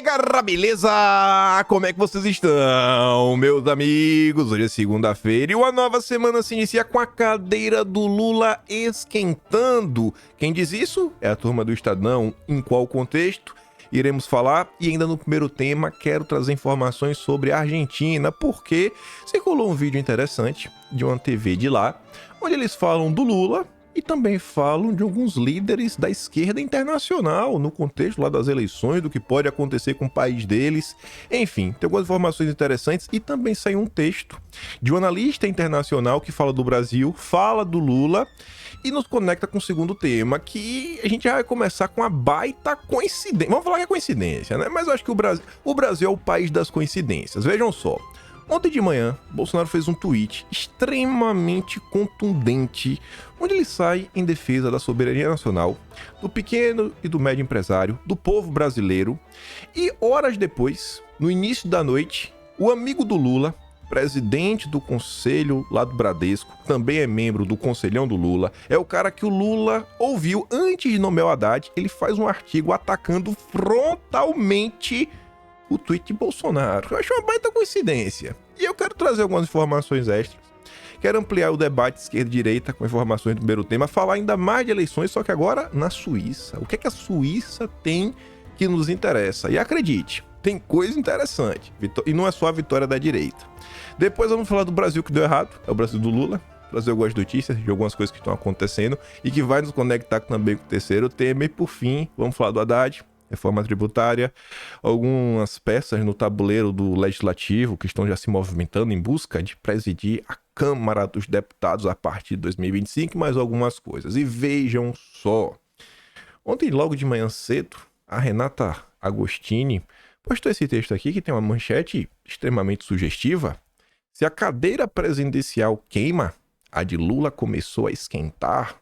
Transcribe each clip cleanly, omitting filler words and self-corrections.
galera, beleza? Como é que vocês estão, meus amigos? Hoje é segunda-feira e uma nova semana se inicia com a cadeira do Lula esquentando. Quem diz isso é a turma do Estadão. Em qual contexto? Iremos falar, e ainda no primeiro tema quero trazer informações sobre a Argentina, porque circulou um vídeo interessante de uma TV de lá, onde eles falam do Lula e também falam de alguns líderes da esquerda internacional, no contexto lá das eleições, do que pode acontecer com o país deles. Enfim, tem algumas informações interessantes e também saiu um texto de um analista internacional que fala do Brasil, fala do Lula e nos conecta com o segundo tema, que a gente já vai começar com a baita coincidência. Vamos falar que é coincidência, né? Mas eu acho que o Brasil é o país das coincidências. Vejam só. Ontem de manhã, Bolsonaro fez um tweet extremamente contundente, onde ele sai em defesa da soberania nacional, do pequeno e do médio empresário, do povo brasileiro. E horas depois, no início da noite, o amigo do Lula, presidente do conselho lá do Bradesco, também é membro do conselhão do Lula, é o cara que o Lula ouviu antes de nomear o Haddad. Ele faz um artigo atacando frontalmente o tweet de Bolsonaro. Eu acho uma baita coincidência. E eu quero trazer algumas informações extras. Quero ampliar o debate esquerda-direita com informações do primeiro tema, falar ainda mais de eleições, só que agora na Suíça. O que é que a Suíça tem que nos interessa? E acredite, tem coisa interessante. E não é só a vitória da direita. Depois vamos falar do Brasil que deu errado, é o Brasil do Lula. O Brasil gosta de notícias, de algumas coisas que estão acontecendo e que vai nos conectar também com o terceiro tema. E por fim, vamos falar do Haddad, reforma tributária, algumas peças no tabuleiro do Legislativo que estão já se movimentando em busca de presidir a Câmara dos Deputados a partir de 2025, mais algumas coisas. E vejam só, ontem logo de manhã cedo, a Renata Agostini postou esse texto aqui que tem uma manchete extremamente sugestiva. Se a cadeira presidencial queima, a de Lula começou a esquentar.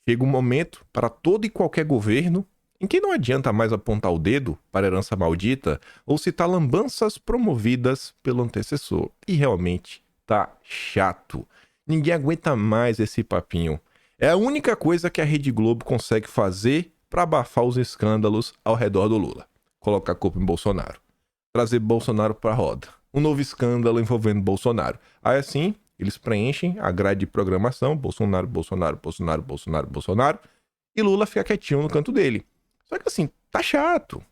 Chega um momento para todo e qualquer governo em que não adianta mais apontar o dedo para a herança maldita ou citar lambanças promovidas pelo antecessor. E realmente tá chato. Ninguém aguenta mais esse papinho. É a única coisa que a Rede Globo consegue fazer para abafar os escândalos ao redor do Lula. Colocar a culpa em Bolsonaro. Trazer Bolsonaro para a roda. Um novo escândalo envolvendo Bolsonaro. Aí assim, eles preenchem a grade de programação. Bolsonaro, Bolsonaro, Bolsonaro, Bolsonaro, Bolsonaro. E Lula fica quietinho no canto dele. Só que assim, tá chato.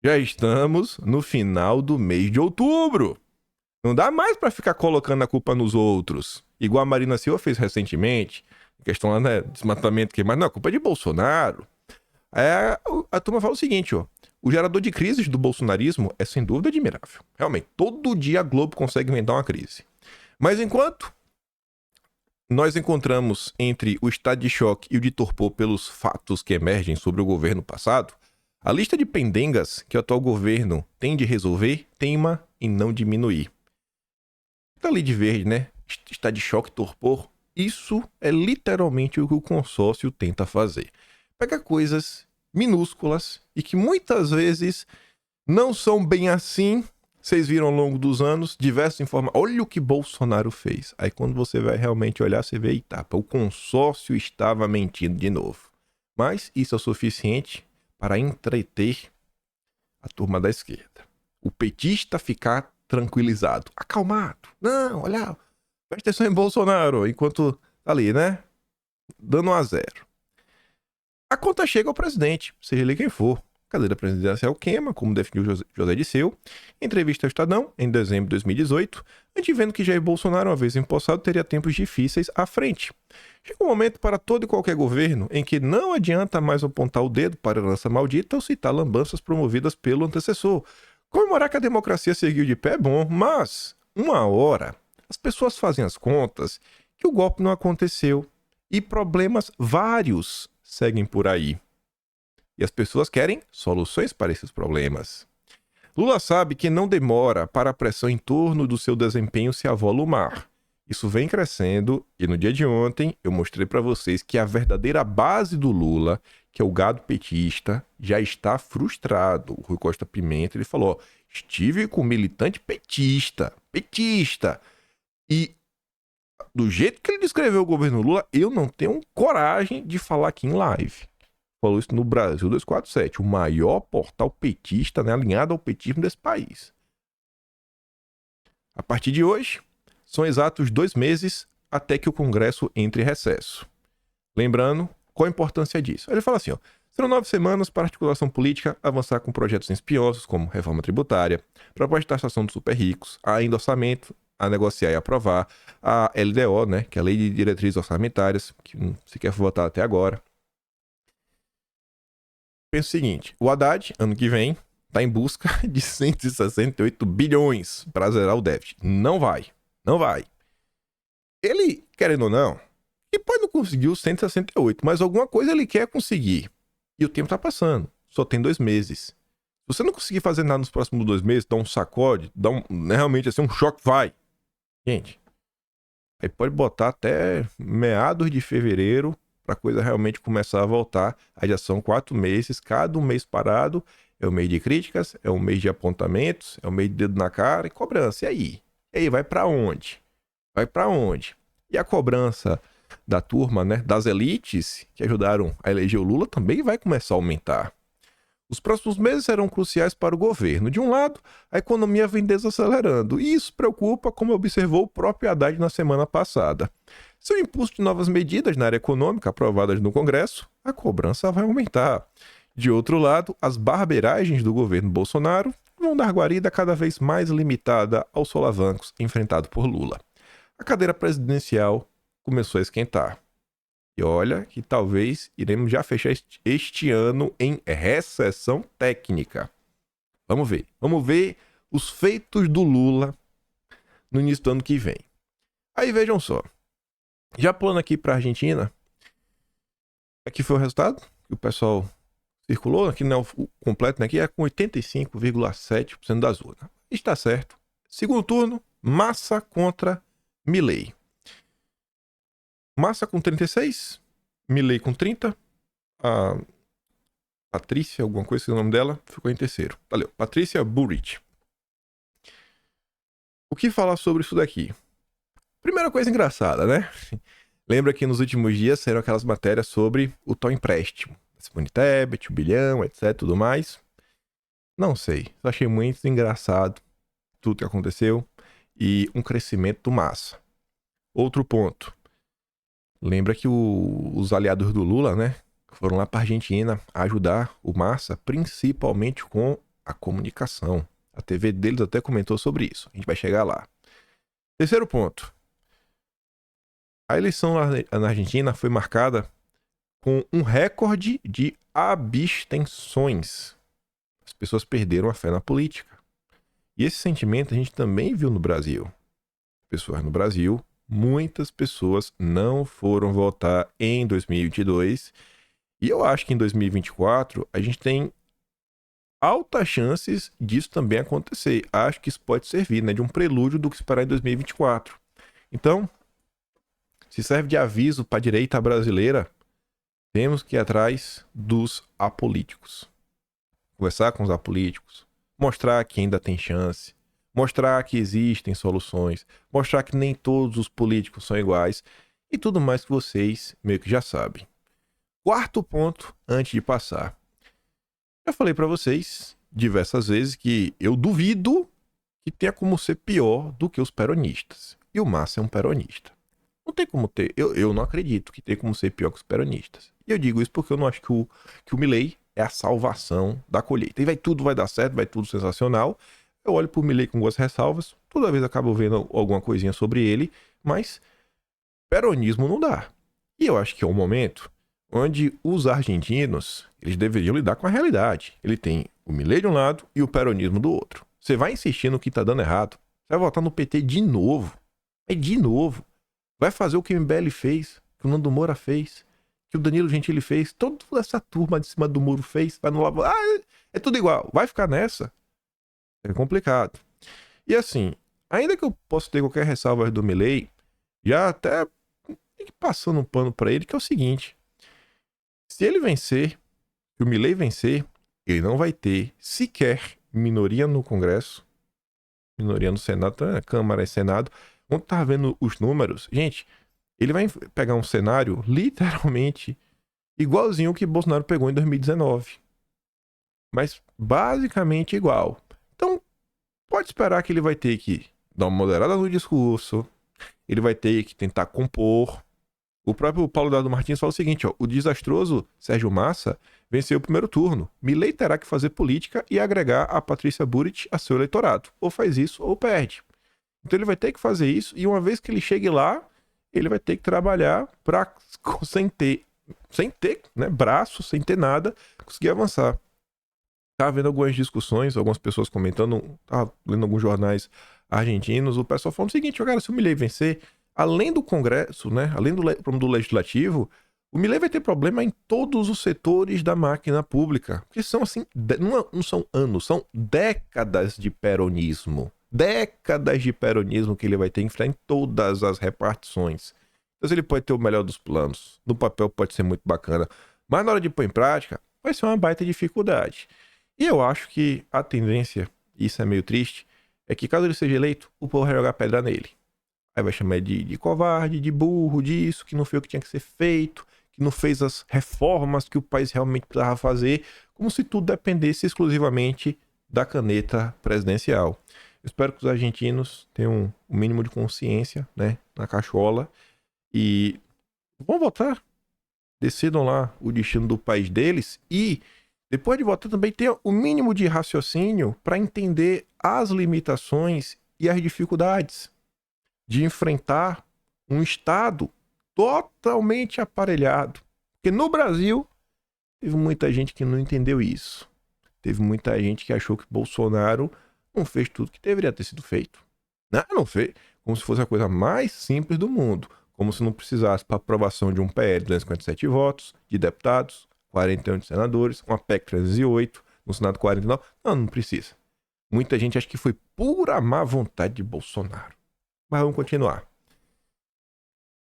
Já estamos no final do mês de outubro. Não dá mais pra ficar colocando a culpa nos outros. Igual a Marina Silva fez recentemente. Questão lá, né? Desmatamento, mas não, a culpa é de Bolsonaro. A turma fala o seguinte, ó. O gerador de crises do bolsonarismo é sem dúvida admirável. Realmente, todo dia a Globo consegue inventar uma crise. Mas enquanto nós encontramos entre o estado de choque e o de torpor pelos fatos que emergem sobre o governo passado, a lista de pendengas que o atual governo tem de resolver teima em não diminuir. Tá ali de verde, né? Estado de choque, torpor. Isso é literalmente o que o consórcio tenta fazer. Pega coisas minúsculas e que muitas vezes não são bem assim. Vocês viram ao longo dos anos diversas informações. Olha o que Bolsonaro fez. Aí quando você vai realmente olhar, você vê, eita, o consórcio estava mentindo de novo. Mas isso é o suficiente para entreter a turma da esquerda. O petista ficar tranquilizado, acalmado. Não, olha, presta atenção em Bolsonaro, enquanto tá ali, né? Dando 1-0. A conta chega ao presidente, seja ele quem for. Cadeira presidencial queima, como definiu José Disseu, em entrevista ao Estadão, em dezembro de 2018, antevendo que Jair Bolsonaro, uma vez empossado, teria tempos difíceis à frente. Chega um momento para todo e qualquer governo em que não adianta mais apontar o dedo para a herança maldita ou citar lambanças promovidas pelo antecessor. Comemorar que a democracia seguiu de pé é bom, mas, uma hora, as pessoas fazem as contas que o golpe não aconteceu e problemas vários seguem por aí. E as pessoas querem soluções para esses problemas. Lula sabe que não demora para a pressão em torno do seu desempenho se avolumar. Isso vem crescendo e no dia de ontem eu mostrei para vocês que a verdadeira base do Lula, que é o gado petista, já está frustrado. O Rui Costa Pimenta, ele falou, estive com um militante petista. E do jeito que ele descreveu o governo Lula, eu não tenho coragem de falar aqui em live. falou isso no Brasil 247, o maior portal petista, né, alinhado ao petismo desse país. A partir de hoje, são exatos 2 meses até que o Congresso entre em recesso. Lembrando, qual a importância disso? Ele fala assim, ó, serão 9 semanas para a articulação política avançar com projetos espinhosos, como reforma tributária, proposta de taxação dos super ricos, ainda orçamento, a negociar e aprovar, a LDO, né, que é a Lei de Diretrizes Orçamentárias, que não sequer foi votada até agora. Pensa o seguinte, o Haddad, ano que vem, está em busca de 168 bilhões para zerar o déficit. Não vai. Ele, querendo ou não, ele pode não conseguir os 168, mas alguma coisa ele quer conseguir. E o tempo está passando. Só tem 2 meses. Se você não conseguir fazer nada nos próximos 2 meses, dá um sacode, dá realmente assim, um choque, vai. Gente, aí pode botar até meados de fevereiro para a coisa realmente começar a voltar. Aí já são 4 meses, cada um mês parado. É o mês de críticas, é o mês de apontamentos, é o mês de dedo na cara e cobrança. E aí? E aí, vai para onde? E a cobrança da turma, né, das elites que ajudaram a eleger o Lula também vai começar a aumentar. Os próximos meses serão cruciais para o governo. De um lado, a economia vem desacelerando, e isso preocupa, como observou o próprio Haddad na semana passada. Se o impulso de novas medidas na área econômica aprovadas no Congresso, a cobrança vai aumentar. De outro lado, as barbeiragens do governo Bolsonaro vão dar guarida cada vez mais limitada aos solavancos enfrentados por Lula. A cadeira presidencial começou a esquentar. E olha que talvez iremos já fechar este ano em recessão técnica. Vamos ver os feitos do Lula no início do ano que vem. Aí vejam só. Já pulando aqui para a Argentina, aqui foi o resultado que o pessoal circulou, aqui não é o completo, né? Aqui é com 85,7% das urnas. Está certo. Segundo turno, Massa contra Milei. Massa com 36, Milei com 30, a Patrícia, alguma coisa, que é o nome dela, ficou em terceiro. Valeu, Patrícia Burrich. O que falar sobre isso daqui? Primeira coisa engraçada, né? Lembra que nos últimos dias saíram aquelas matérias sobre o tal empréstimo. Simone Tebet, o bilhão, etc, tudo mais. Não sei, só achei muito engraçado tudo que aconteceu e um crescimento do Massa. Outro ponto. Lembra que os aliados do Lula, né, foram lá para a Argentina ajudar o Massa, principalmente com a comunicação. A TV deles até comentou sobre isso. A gente vai chegar lá. Terceiro ponto. A eleição lá na Argentina foi marcada com um recorde de abstenções. As pessoas perderam a fé na política. E esse sentimento a gente também viu no Brasil. Pessoas no Brasil, muitas pessoas não foram votar em 2022. E eu acho que em 2024 a gente tem altas chances disso também acontecer. Acho que isso pode servir, né, de um prelúdio do que esperar em 2024. Então, se serve de aviso para a direita brasileira, temos que ir atrás dos apolíticos. Conversar com os apolíticos. Mostrar que ainda tem chance. Mostrar que existem soluções. Mostrar que nem todos os políticos são iguais. E tudo mais que vocês meio que já sabem. Quarto ponto, antes de passar. Já falei para vocês diversas vezes que eu duvido que tenha como ser pior do que os peronistas. E o Massa é um peronista. Não tem como ter. Eu não acredito que tem como ser pior que os peronistas. E eu digo isso porque eu não acho que o Milei é a salvação da colheita. E tudo vai dar certo, vai tudo sensacional. Eu olho pro Milei com algumas ressalvas. Toda vez acabo vendo alguma coisinha sobre ele. Mas peronismo não dá. E eu acho que é um momento onde os argentinos, eles deveriam lidar com a realidade. Ele tem o Milei de um lado e o peronismo do outro. Você vai insistir no que tá dando errado. Você vai votar no PT de novo. De novo. Vai fazer o que o MBL fez, que o Nando Moura fez, que o Danilo Gentili fez, toda essa turma de cima do muro fez, vai no lado. É tudo igual. Vai ficar nessa? É complicado. E assim, ainda que eu possa ter qualquer ressalva do Milei, já até passando um pano pra ele, que é o seguinte: se ele vencer, se o Milei vencer, ele não vai ter sequer minoria no Congresso, minoria no Senado, Câmara e Senado. Quando tá vendo os números, gente, ele vai pegar um cenário literalmente igualzinho o que Bolsonaro pegou em 2019. Mas basicamente igual. Então, pode esperar que ele vai ter que dar uma moderada no discurso, ele vai ter que tentar compor. O próprio Paulo Eduardo Martins fala o seguinte, ó, o desastroso Sérgio Massa venceu o primeiro turno. Milei terá que fazer política e agregar a Patrícia Burit a seu eleitorado. Ou faz isso ou perde. Então ele vai ter que fazer isso e uma vez que ele chegue lá, ele vai ter que trabalhar para sem ter, né, braço, sem ter nada, conseguir avançar. Tava vendo algumas discussões, algumas pessoas comentando, tava lendo alguns jornais argentinos, o pessoal falando o seguinte, cara, se o Milei vencer, além do Congresso, né, além do Legislativo, o Milei vai ter problema em todos os setores da máquina pública, porque são assim, não são anos, são décadas de peronismo. Décadas de peronismo que ele vai ter que enfrentar em todas as repartições. Então ele pode ter o melhor dos planos, no papel pode ser muito bacana, mas na hora de pôr em prática, vai ser uma baita dificuldade. E eu acho que a tendência, e isso é meio triste, é que caso ele seja eleito, o povo vai jogar pedra nele. Aí vai chamar de covarde, de burro, disso, que não fez o que tinha que ser feito, que não fez as reformas que o país realmente precisava fazer, como se tudo dependesse exclusivamente da caneta presidencial. Eu espero que os argentinos tenham um mínimo de consciência, né, na cachola e vão votar, decidam lá o destino do país deles e depois de votar também ter o mínimo de raciocínio para entender as limitações e as dificuldades de enfrentar um Estado totalmente aparelhado. Porque no Brasil teve muita gente que não entendeu isso. Teve muita gente que achou que Bolsonaro não fez tudo que deveria ter sido feito. Não fez. Como se fosse a coisa mais simples do mundo. Como se não precisasse para aprovação de um PL de 257 votos, de deputados, 41 de senadores, uma PEC 308, no Senado 49. Não precisa. Muita gente acha que foi pura má vontade de Bolsonaro. Mas vamos continuar.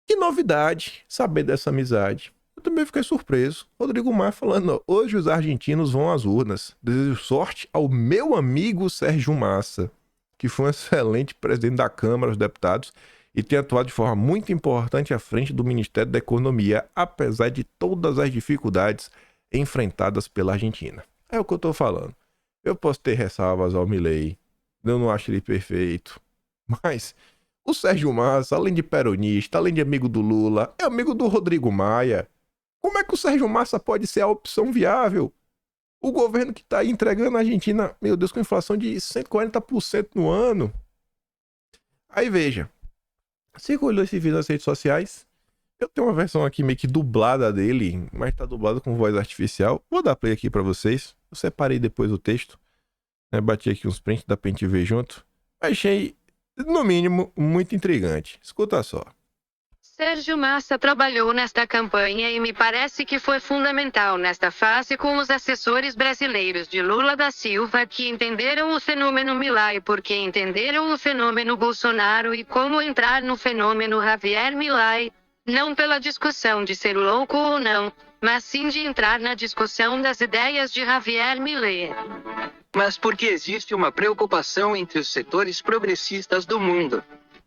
Que novidade saber dessa amizade. Eu também fiquei surpreso. Rodrigo Maia falando, hoje os argentinos vão às urnas. Desejo sorte ao meu amigo Sérgio Massa, que foi um excelente presidente da Câmara dos Deputados e tem atuado de forma muito importante à frente do Ministério da Economia, apesar de todas as dificuldades enfrentadas pela Argentina. É o que eu tô falando. Eu posso ter ressalvas ao Milei, eu não acho ele perfeito, mas o Sérgio Massa, além de peronista, além de amigo do Lula, é amigo do Rodrigo Maia. Como é que o Sérgio Massa pode ser a opção viável? O governo que está entregando a Argentina, meu Deus, com inflação de 140% no ano. Aí veja, circulou esse vídeo nas redes sociais. Eu tenho uma versão aqui meio que dublada dele, mas tá dublado com voz artificial. Vou dar play aqui pra vocês. Eu separei depois o texto, né? Bati aqui uns prints, dá pra gente ver junto. Achei, no mínimo, muito intrigante. Escuta só. Sérgio Massa trabalhou nesta campanha e me parece que foi fundamental nesta fase com os assessores brasileiros de Lula da Silva que entenderam o fenômeno Milei porque entenderam o fenômeno Bolsonaro e como entrar no fenômeno Javier Milei, não pela discussão de ser louco ou não, mas sim de entrar na discussão das ideias de Javier Milei. Mas porque existe uma preocupação entre os setores progressistas do mundo.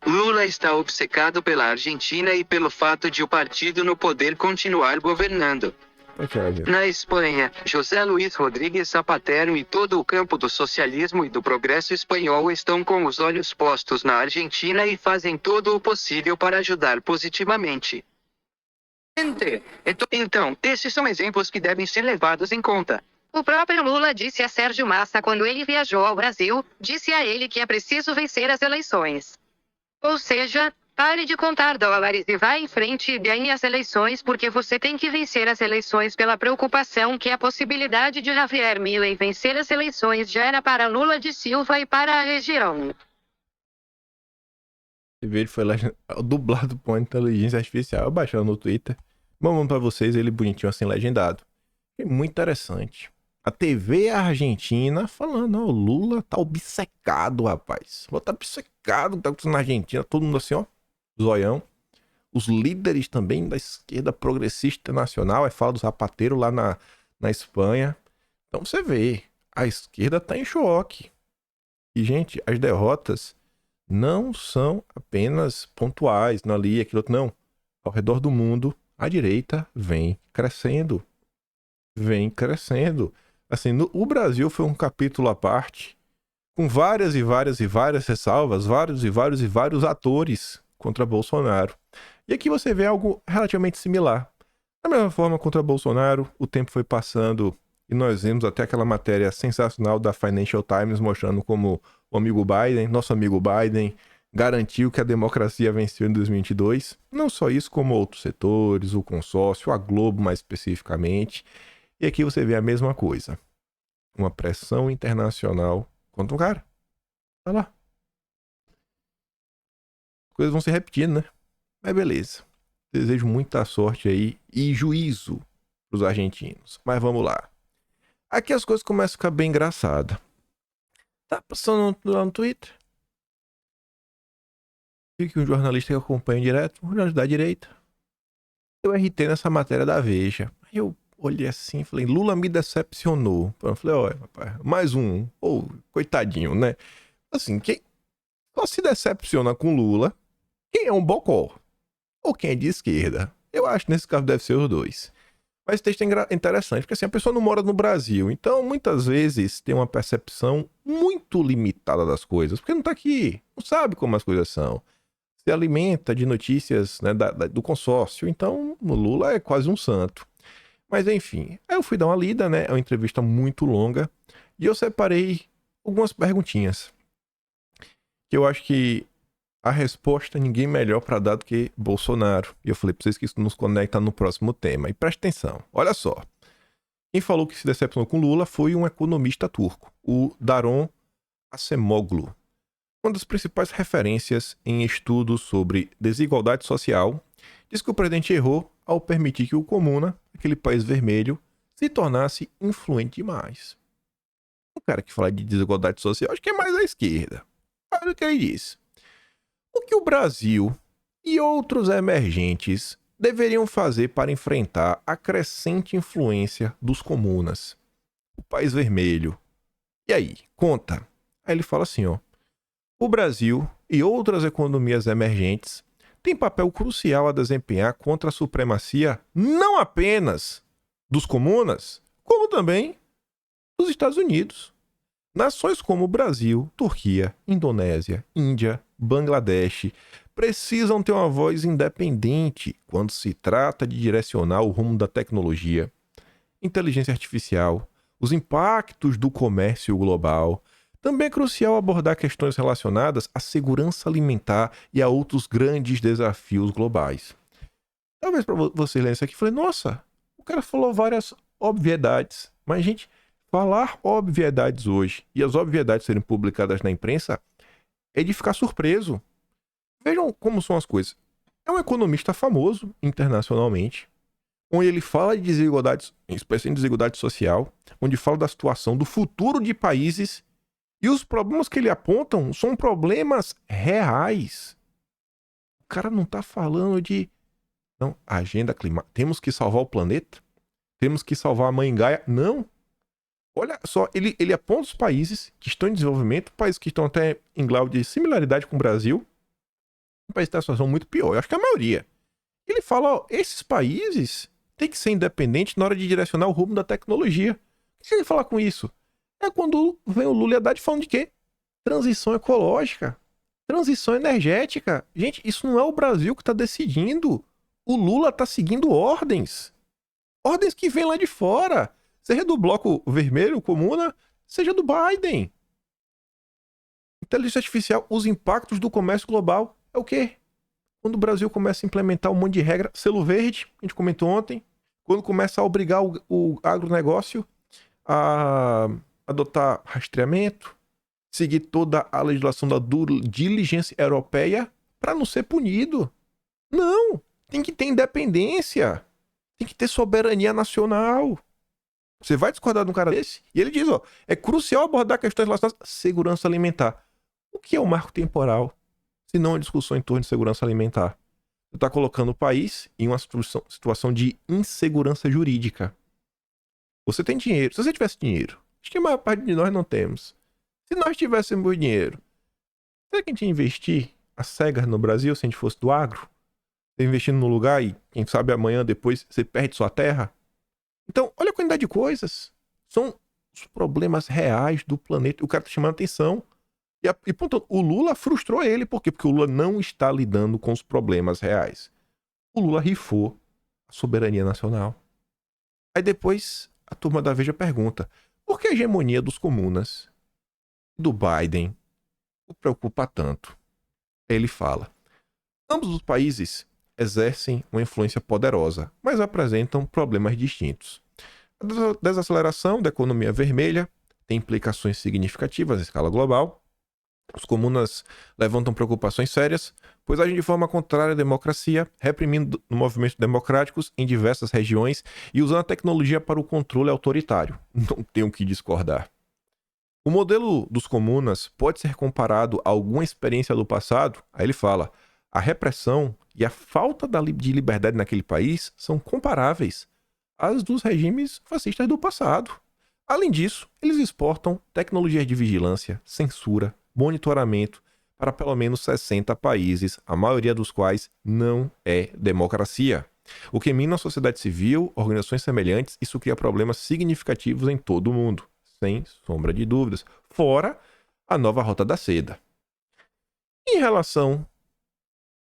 Lula está obcecado pela Argentina e pelo fato de o partido no poder continuar governando. Na Espanha, José Luís Rodríguez Zapatero e todo o campo do socialismo e do progresso espanhol estão com os olhos postos na Argentina e fazem todo o possível para ajudar positivamente. Então, esses são exemplos que devem ser levados em conta. O próprio Lula disse a Sérgio Massa quando ele viajou ao Brasil, disse a ele que é preciso vencer as eleições. Ou seja, pare de contar dólares e vá em frente e ganhe as eleições porque você tem que vencer as eleições pela preocupação que a possibilidade de Javier Milei vencer as eleições gera para Lula de Silva e para a região. Esse vídeo foi dublado por inteligência artificial. Eu baixei no Twitter. Vamos pra vocês ele bonitinho assim, legendado. É muito interessante. A TV argentina falando, ó, o Lula tá obcecado, rapaz. O Lula tá obcecado, tá acontecendo na Argentina, todo mundo assim, ó, zoião. Os líderes também da esquerda progressista nacional, aí fala do Zapatero lá na Espanha. Então você vê, a esquerda tá em choque. E, gente, as derrotas não são apenas pontuais, não ali, aquilo outro, não. Ao redor do mundo, a direita vem crescendo. Vem crescendo. Assim, o Brasil foi um capítulo à parte, com várias e várias e várias ressalvas, vários e vários e vários atores contra Bolsonaro. E aqui você vê algo relativamente similar. Da mesma forma, contra Bolsonaro, o tempo foi passando e nós vimos até aquela matéria sensacional da Financial Times mostrando como o amigo Biden, nosso amigo Biden, garantiu que a democracia venceu em 2022. Não só isso, como outros setores, o consórcio, a Globo mais especificamente. E aqui você vê a mesma coisa. Uma pressão internacional contra um cara. Olha lá. Coisas vão se repetindo, né? Mas beleza. Desejo muita sorte aí e juízo pros argentinos. Mas vamos lá. Aqui as coisas começam a ficar bem engraçadas. Tá passando lá no Twitter. Vi que um jornalista que eu acompanho direto, um jornalista da direita, eu RT nessa matéria da Veja. Aí eu olhei assim e falei, Lula me decepcionou. Eu falei, olha, rapaz, mais um. Coitadinho, né? Assim, quem só se decepciona com Lula, quem é um bocó? Ou quem é de esquerda? Eu acho que nesse caso deve ser os dois. Mas esse texto é interessante, porque assim, a pessoa não mora no Brasil, então muitas vezes tem uma percepção muito limitada das coisas, porque não tá aqui, não sabe como as coisas são. Se alimenta de notícias, né, do consórcio, então o Lula é quase um santo. Mas enfim, aí eu fui dar uma lida, né, é uma entrevista muito longa, e eu separei algumas perguntinhas, que eu acho que a resposta ninguém melhor para dar do que Bolsonaro. E eu falei pra vocês que isso nos conecta no próximo tema. E preste atenção, olha só. Quem falou que se decepcionou com Lula foi um economista turco, o Daron Acemoglu. Uma das principais referências em estudos sobre desigualdade social, diz que o presidente errou ao permitir que o Comuna, aquele país vermelho, se tornasse influente demais. O cara que fala de desigualdade social, acho que é mais à esquerda. Olha o que ele disse. O que o Brasil e outros emergentes deveriam fazer para enfrentar a crescente influência dos comunas? O país vermelho. E aí, conta. Aí ele fala assim, ó. O Brasil e outras economias emergentes têm papel crucial a desempenhar contra a supremacia não apenas dos comunas, como também dos Estados Unidos. Nações como Brasil, Turquia, Indonésia, Índia, Bangladesh precisam ter uma voz independente quando se trata de direcionar o rumo da tecnologia, inteligência artificial, os impactos do comércio global. Também é crucial abordar questões relacionadas à segurança alimentar e a outros grandes desafios globais. Talvez para você ler isso aqui, falei, nossa, o cara falou várias obviedades, mas gente, falar obviedades hoje e as obviedades serem publicadas na imprensa é de ficar surpreso. Vejam como são as coisas. É um economista famoso internacionalmente, onde ele fala de desigualdades, em especial em desigualdade social, onde fala da situação do futuro de países e os problemas que ele apontam são problemas reais. O cara não tá falando de não, agenda climática, temos que salvar o planeta, temos que salvar a mãe Gaia. Não. Olha só, ele aponta os países que estão em desenvolvimento, países que estão até em grau de similaridade com o Brasil, um país que está em situação muito pior, eu acho que a maioria. Ele fala, ó, esses países têm que ser independentes na hora de direcionar o rumo da tecnologia. O que ele fala com isso? É quando vem o Lula e Haddad falando de quê? Transição ecológica, transição energética. Gente, isso não é o Brasil que está decidindo. O Lula está seguindo ordens. Ordens que vêm lá de fora. Seja do bloco vermelho, comuna, seja do Biden. Inteligência artificial, os impactos do comércio global é o quê? Quando o Brasil começa a implementar um monte de regra, selo verde, a gente comentou ontem, quando começa a obrigar o agronegócio a adotar rastreamento, seguir toda a legislação da diligência europeia para não ser punido. Não, tem que ter independência, tem que ter soberania nacional. Você vai discordar de um cara desse? E ele diz, ó, é crucial abordar questões relacionadas à segurança alimentar. O que é o marco temporal, se não a discussão em torno de segurança alimentar? Você está colocando o país em uma situação de insegurança jurídica. Você tem dinheiro. Se você tivesse dinheiro, acho que a maior parte de nós não temos. Se nós tivéssemos dinheiro, será que a gente ia investir às cegas no Brasil se a gente fosse do agro? Você investindo no lugar e, quem sabe, amanhã, depois, você perde sua terra. Então, olha a quantidade de coisas. São os problemas reais do planeta. O cara tá chamando atenção. E ponto, o Lula frustrou ele. Por quê? Porque o Lula não está lidando com os problemas reais. O Lula rifou a soberania nacional. Aí depois, a turma da Veja pergunta: por que a hegemonia dos comunas, do Biden, o preocupa tanto? Ele fala: ambos os países exercem uma influência poderosa, mas apresentam problemas distintos. A desaceleração da economia vermelha tem implicações significativas à escala global. Os comunas levantam preocupações sérias, pois agem de forma contrária à democracia, reprimindo movimentos democráticos em diversas regiões e usando a tecnologia para o controle autoritário. Não tenho o que discordar. O modelo dos comunas pode ser comparado a alguma experiência do passado. Aí ele fala: a repressão e a falta de liberdade naquele país são comparáveis às dos regimes fascistas do passado. Além disso, eles exportam tecnologias de vigilância, censura, monitoramento para pelo menos 60 países, a maioria dos quais não é democracia. O que mina a sociedade civil, organizações semelhantes, isso cria problemas significativos em todo o mundo, sem sombra de dúvidas, fora a nova Rota da Seda. Em relação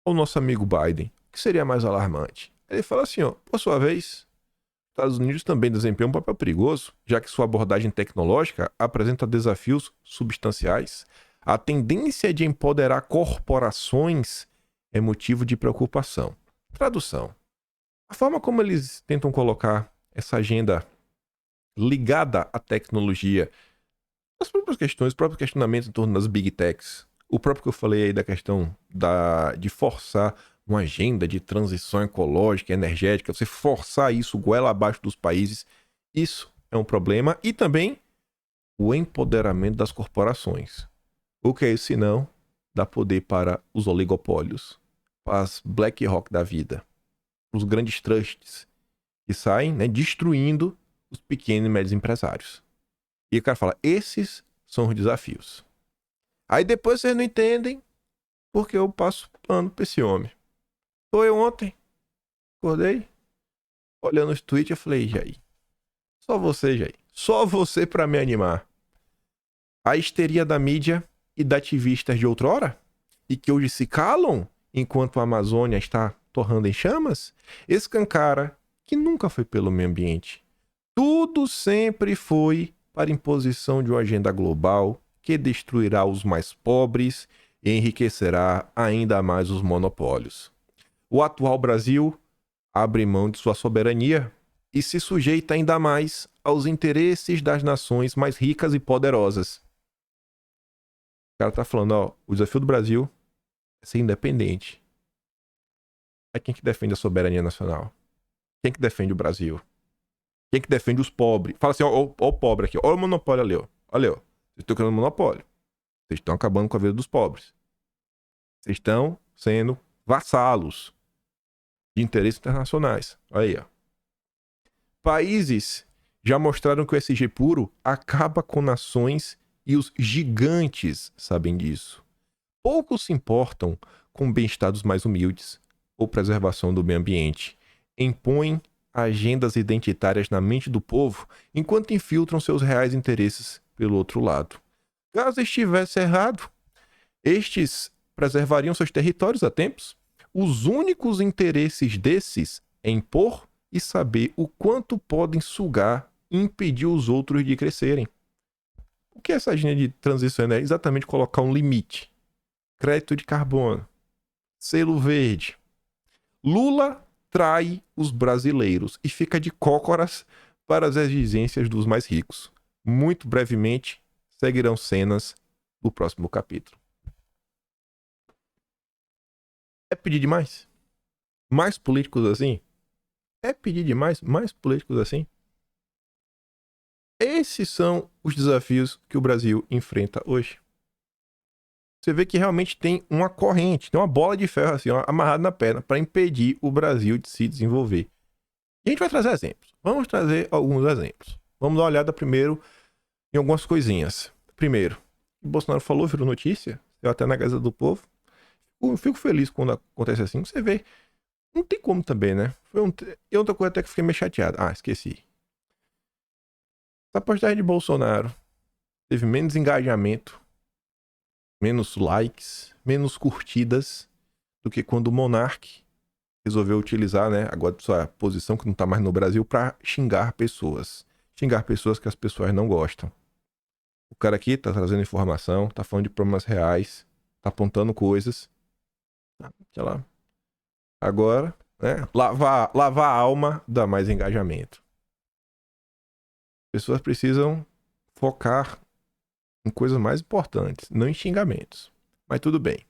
ao nosso amigo Biden, o que seria mais alarmante? Ele fala assim, por sua vez, Estados Unidos também desempenha um papel perigoso, já que sua abordagem tecnológica apresenta desafios substanciais. A tendência de empoderar corporações é motivo de preocupação. Tradução: a forma como eles tentam colocar essa agenda ligada à tecnologia, as próprias questões, os próprios questionamentos em torno das big techs, o próprio que eu falei aí da questão de forçar uma agenda de transição ecológica, energética, você forçar isso goela abaixo dos países, isso é um problema. E também o empoderamento das corporações. O que é isso senão dar poder para os oligopólios, para as BlackRock da vida, os grandes trusts que saem, destruindo os pequenos e médios empresários. E o cara fala, esses são os desafios. Aí depois vocês não entendem porque eu passo pano pra esse homem. Foi ontem, acordei, olhando os tweets, eu falei, Jair, só você, Jair, só você pra me animar. A histeria da mídia e da ativistas de outrora, e que hoje se calam enquanto a Amazônia está torrando em chamas, escancara que nunca foi pelo meio ambiente. Tudo sempre foi para imposição de uma agenda global que destruirá os mais pobres e enriquecerá ainda mais os monopólios. O atual Brasil abre mão de sua soberania e se sujeita ainda mais aos interesses das nações mais ricas e poderosas. O cara tá falando, o desafio do Brasil é ser independente. É quem que defende a soberania nacional? Quem que defende o Brasil? Quem que defende os pobres? Fala assim, ó o pobre aqui, olha o monopólio ali, ó. Olha, ó. Vocês estão criando monopólio. Vocês estão acabando com a vida dos pobres. Vocês estão sendo vassalos de interesses internacionais. Olha aí, ó. Países já mostraram que o SG puro acaba com nações e os gigantes sabem disso. Poucos se importam com o bem-estar dos mais humildes ou preservação do meio ambiente. Impõem agendas identitárias na mente do povo enquanto infiltram seus reais interesses pelo outro lado. Caso estivesse errado, estes preservariam seus territórios há tempos. Os únicos interesses desses é impor e saber o quanto podem sugar e impedir os outros de crescerem. O que é essa agenda de transição é exatamente colocar um limite. Crédito de carbono, selo verde. Lula trai os brasileiros e fica de cócoras para as exigências dos mais ricos. Muito brevemente, seguirão cenas do próximo capítulo. É pedir demais? Mais políticos assim? É pedir demais? Mais políticos assim? Esses são os desafios que o Brasil enfrenta hoje. Você vê que realmente tem uma corrente, tem uma bola de ferro assim, amarrada na perna para impedir o Brasil de se desenvolver. E a gente vai trazer exemplos. Vamos trazer alguns exemplos. Vamos dar uma olhada primeiro em algumas coisinhas. Primeiro, o Bolsonaro falou, virou notícia, eu até na Gazeta do Povo. Eu fico feliz quando acontece assim. Você vê Não tem como também, né? E outra coisa até que fiquei meio chateado. Ah, esqueci. Essa postagem de Bolsonaro teve menos engajamento, menos likes, menos curtidas do que quando o Monark resolveu utilizar, né, agora sua posição que não tá mais no Brasil, pra xingar pessoas. Xingar pessoas que as pessoas não gostam. O cara aqui tá trazendo informação, tá falando de problemas reais, tá apontando coisas. Sei lá. Agora, né, lavar a alma dá mais engajamento. Pessoas precisam focar em coisas mais importantes, não em xingamentos. Mas tudo bem.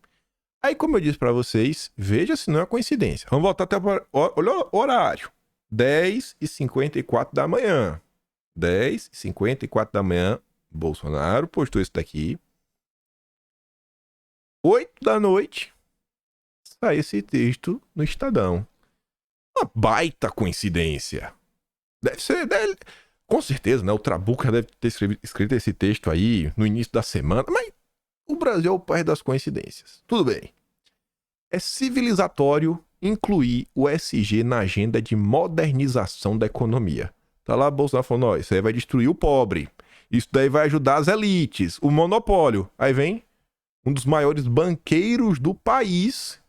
Aí, como eu disse pra vocês, veja se não é coincidência. Vamos voltar até para olha o horário. 10h54 da manhã. 10h54 da manhã, Bolsonaro postou isso daqui. 8 da noite, sai esse texto no Estadão. Uma baita coincidência. Deve ser... com certeza, né? O Trabuca deve ter escrito esse texto aí no início da semana. Mas o Brasil é o país das coincidências. Tudo bem. É civilizatório incluir o SG na agenda de modernização da economia. Tá lá Bolsonaro falando, ó, isso aí vai destruir o pobre. Isso daí vai ajudar as elites, o monopólio. Aí vem um dos maiores banqueiros do país,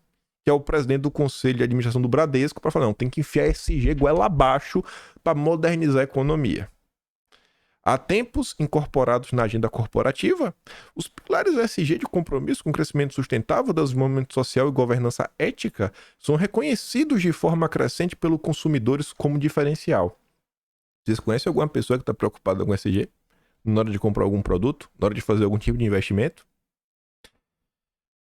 que é o presidente do Conselho de Administração do Bradesco, para falar, não, tem que enfiar SG goela abaixo para modernizar a economia. Há tempos incorporados na agenda corporativa, os pilares do SG de compromisso com o crescimento sustentável, desenvolvimento social e governança ética são reconhecidos de forma crescente pelos consumidores como diferencial. Vocês conhecem alguma pessoa que está preocupada com o SG? Na hora de comprar algum produto? Na hora de fazer algum tipo de investimento?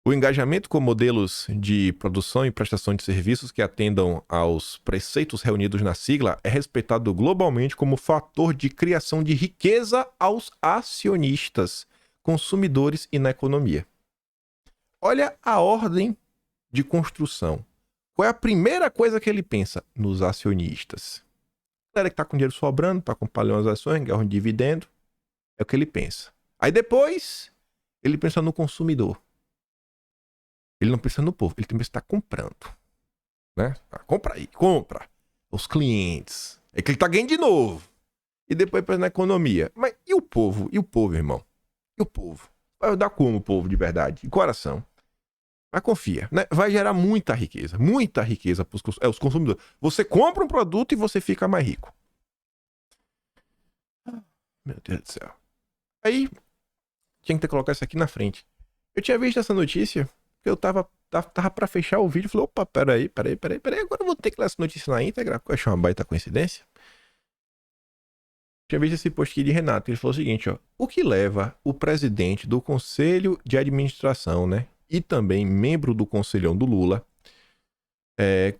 O engajamento com modelos de produção e prestação de serviços que atendam aos preceitos reunidos na sigla é respeitado globalmente como fator de criação de riqueza aos acionistas, consumidores e na economia. Olha a ordem de construção. Qual é a primeira coisa que ele pensa? Nos acionistas. A galera que está com dinheiro sobrando para comprar umas ações, ganhar um dividendo, é o que ele pensa. Aí depois, ele pensa no consumidor. Ele não pensa no povo, ele também está comprando. Né? Compra aí, compra. Os clientes. É que ele está ganhando de novo. E depois pensa na economia. Mas e o povo? E o povo, irmão? E o povo? Vai dar como o povo de verdade? De coração. Mas confia, né? Vai gerar muita riqueza para os consumidores. Você compra um produto e você fica mais rico. Meu Deus do céu. Aí, tinha que ter colocado isso aqui na frente. Eu tinha visto essa notícia... Eu tava pra fechar o vídeo e falei, opa, peraí, agora eu vou ter que ler essa notícia na íntegra, porque eu achei uma baita coincidência. Tinha visto esse post aqui de Renato, ele falou o seguinte, ó, o que leva o presidente do Conselho de Administração, né, e também membro do Conselhão do Lula,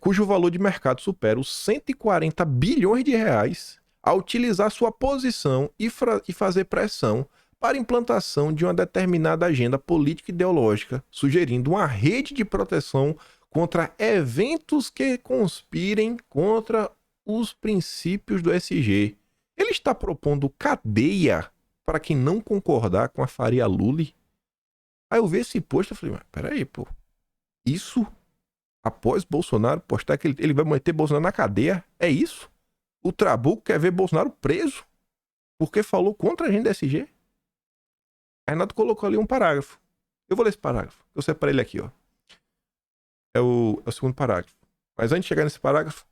cujo valor de mercado supera os 140 bilhões de reais, a utilizar sua posição e fazer pressão para a implantação de uma determinada agenda política e ideológica, sugerindo uma rede de proteção contra eventos que conspirem contra os princípios do SG. Ele está propondo cadeia para quem não concordar com a Faria Lully? Aí eu vi esse post e falei, mas peraí, pô, isso após Bolsonaro postar que ele vai meter Bolsonaro na cadeia? É isso? O Trabuco quer ver Bolsonaro preso porque falou contra a agenda SG? A Renato colocou ali um parágrafo. Eu vou ler esse parágrafo. Eu separei ele aqui, ó. É o segundo parágrafo. Mas antes de chegar nesse parágrafo,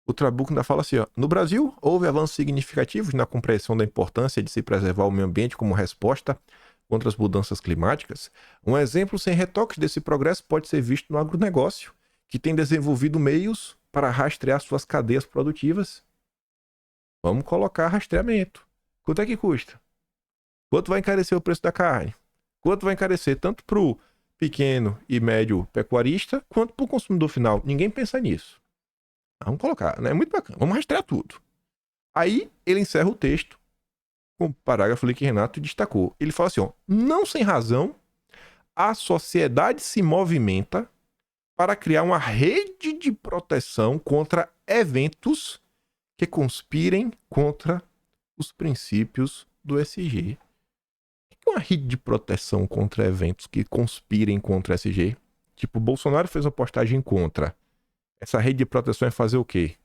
o Trabuco ainda fala assim, ó. No Brasil, houve avanços significativos na compreensão da importância de se preservar o meio ambiente como resposta contra as mudanças climáticas. Um exemplo sem retoques desse progresso pode ser visto no agronegócio, que tem desenvolvido meios para rastrear suas cadeias produtivas. Vamos colocar rastreamento. Quanto é que custa? Quanto vai encarecer o preço da carne? Quanto vai encarecer tanto para o pequeno e médio pecuarista, quanto para o consumidor final? Ninguém pensa nisso. Vamos colocar, né? É muito bacana. Vamos rastrear tudo. Aí ele encerra o texto com o parágrafo ali que Renato destacou. Ele fala assim, ó, não sem razão, a sociedade se movimenta para criar uma rede de proteção contra eventos que conspirem contra os princípios do SG. Uma rede de proteção contra eventos que conspirem contra o SG. Tipo, o Bolsonaro fez uma postagem contra. Essa rede de proteção vai fazer o quê?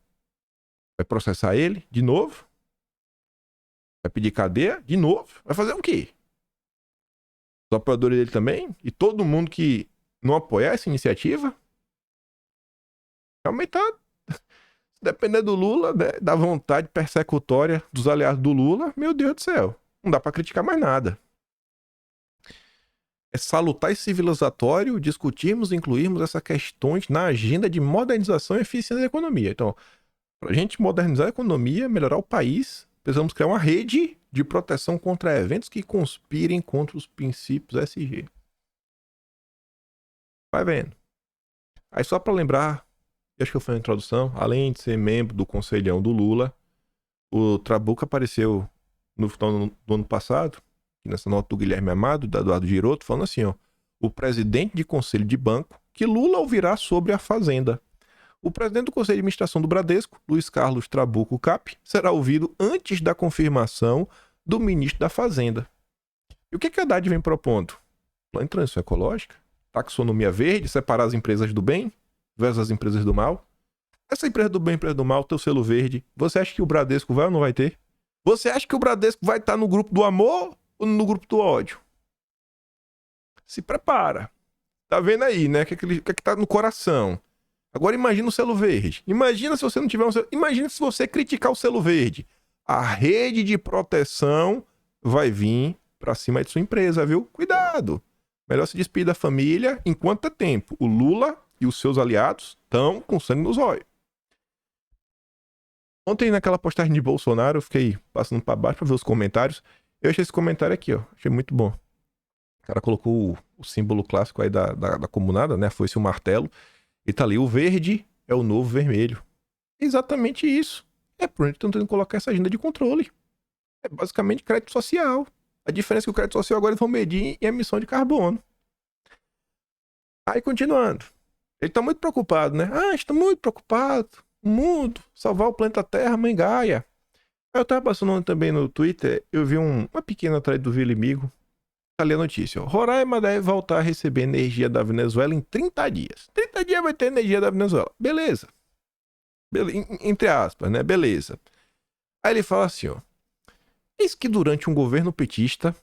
Vai processar ele de novo? Vai pedir cadeia de novo? Vai fazer o quê? Os apoiadores dele também? E todo mundo que não apoiar essa iniciativa? Vai aumentar. Se depender do Lula, né, da vontade persecutória dos aliados do Lula, meu Deus do céu. Não dá pra criticar mais nada. É salutar e civilizatório discutirmos e incluirmos essas questões na agenda de modernização e eficiência da economia. Então, para a gente modernizar a economia, melhorar o país, precisamos criar uma rede de proteção contra eventos que conspirem contra os princípios SG. Vai vendo. Aí só para lembrar, acho que foi a introdução, além de ser membro do conselhão do Lula, o Trabuco apareceu no final do ano passado, nessa nota do Guilherme Amado, da Eduardo Giroto, falando assim, ó, o presidente de conselho de banco que Lula ouvirá sobre a Fazenda. O presidente do conselho de administração do Bradesco, Luiz Carlos Trabuco Cap, será ouvido antes da confirmação do ministro da Fazenda. E o que a Haddad vem propondo? Plano de transição ecológica? Taxonomia verde? Separar as empresas do bem versus as empresas do mal? Essa empresa do bem e empresa do mal, teu selo verde, você acha que o Bradesco vai ou não vai ter? Você acha que o Bradesco vai estar no grupo do amor ou no grupo do ódio? Se prepara. Tá vendo aí, né? O que tá no coração. Agora imagina o selo verde. Imagina se você não tiver um selo... Imagina se você criticar o selo verde. A rede de proteção vai vir pra cima de sua empresa, viu? Cuidado. Melhor se despedir da família enquanto é tempo. O Lula e os seus aliados estão com sangue nos olhos. Ontem, naquela postagem de Bolsonaro, eu fiquei passando pra baixo pra ver os comentários. Eu achei esse comentário aqui, ó. Achei muito bom. O cara colocou o símbolo clássico aí da comunada, né? Foi-se o martelo. E tá ali, o verde é o novo vermelho. É exatamente isso. É por onde estão tentando colocar essa agenda de controle. É basicamente crédito social. A diferença é que o crédito social agora eles vão medir em emissão de carbono. Aí, continuando. Ele tá muito preocupado, né? Ah, está muito preocupado. O mundo, salvar o planeta Terra, mãe Gaia. Aí eu tava passando também no Twitter, eu vi uma pequena thread do Vilimigo. Tá ali a notícia, ó. Roraima deve voltar a receber energia da Venezuela em 30 dias. 30 dias vai ter energia da Venezuela. Beleza. Entre aspas, né? Beleza. Aí ele fala assim, ó. Eis que durante um governo petista,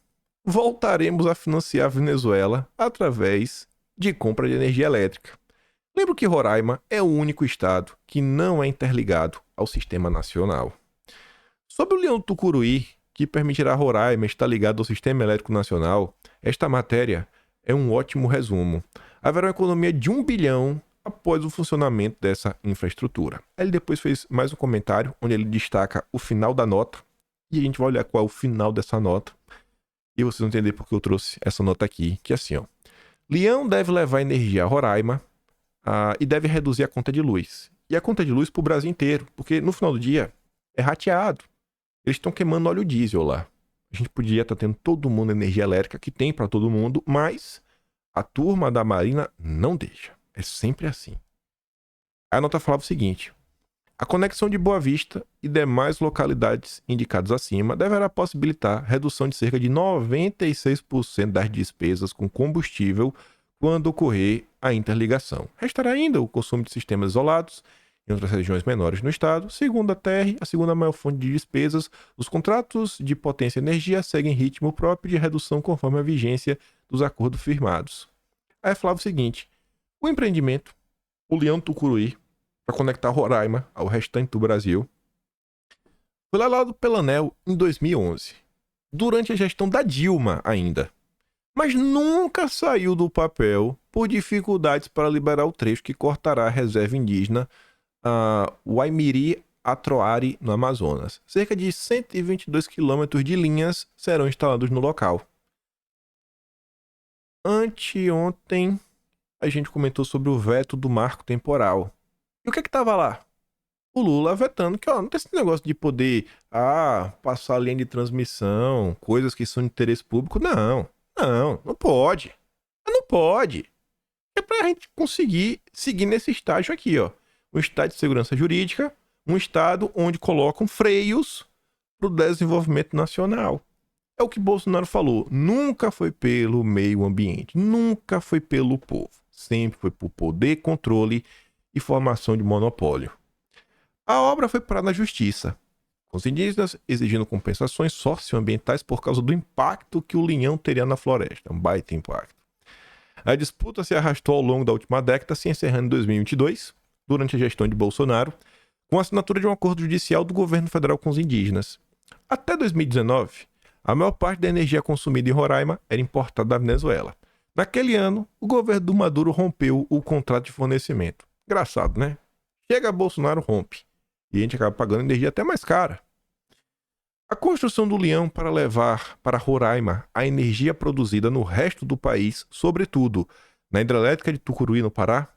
voltaremos a financiar a Venezuela através de compra de energia elétrica. Lembro que Roraima é o único estado que não é interligado ao sistema nacional. Sobre o Leão do Tucuruí, que permitirá a Roraima estar ligado ao Sistema Elétrico Nacional, esta matéria é um ótimo resumo. Haverá uma economia de 1 bilhão após o funcionamento dessa infraestrutura. Ele depois fez mais um comentário, onde ele destaca o final da nota, e a gente vai olhar qual é o final dessa nota, e vocês vão entender porque eu trouxe essa nota aqui, que é assim, ó. Leão deve levar energia a Roraima e deve reduzir a conta de luz. E a conta de luz para o Brasil inteiro, porque no final do dia é rateado. Eles estão queimando óleo diesel lá. A gente podia estar tendo todo mundo energia elétrica, que tem para todo mundo, mas a turma da Marina não deixa. É sempre assim. A nota falava o seguinte. A conexão de Boa Vista e demais localidades indicadas acima deverá possibilitar redução de cerca de 96% das despesas com combustível quando ocorrer a interligação. Restará ainda o consumo de sistemas isolados em outras regiões menores no estado. Segundo a TR, a segunda maior fonte de despesas, os contratos de potência e energia seguem ritmo próprio de redução conforme a vigência dos acordos firmados. Aí falava o seguinte, o empreendimento, o Leão do Tucuruí, para conectar Roraima ao restante do Brasil, foi lançado pela ANEEL em 2011, durante a gestão da Dilma ainda, mas nunca saiu do papel por dificuldades para liberar o trecho que cortará a reserva indígena Waimiri-Atroari, no Amazonas. Cerca de 122 quilômetros de linhas serão instalados no local. Anteontem, a gente comentou sobre o veto do marco temporal. E o que estava lá? O Lula vetando que, não tem esse negócio de poder, passar a linha de transmissão, coisas que são de interesse público. Não pode. Não pode. É pra gente conseguir seguir nesse estágio aqui, ó. Um estado de segurança jurídica, um estado onde colocam freios pro desenvolvimento nacional. É o que Bolsonaro falou. Nunca foi pelo meio ambiente, nunca foi pelo povo. Sempre foi por poder, controle e formação de monopólio. A obra foi parada na justiça, com os indígenas exigindo compensações socioambientais por causa do impacto que o linhão teria na floresta, um baita impacto. A disputa se arrastou ao longo da última década, se encerrando em 2022, durante a gestão de Bolsonaro, com a assinatura de um acordo judicial do governo federal com os indígenas. Até 2019, a maior parte da energia consumida em Roraima era importada da Venezuela. Naquele ano, o governo do Maduro rompeu o contrato de fornecimento. Engraçado, né? Chega Bolsonaro, rompe. E a gente acaba pagando energia até mais cara. A construção do Leão para levar para Roraima a energia produzida no resto do país, sobretudo na hidrelétrica de Tucuruí, no Pará,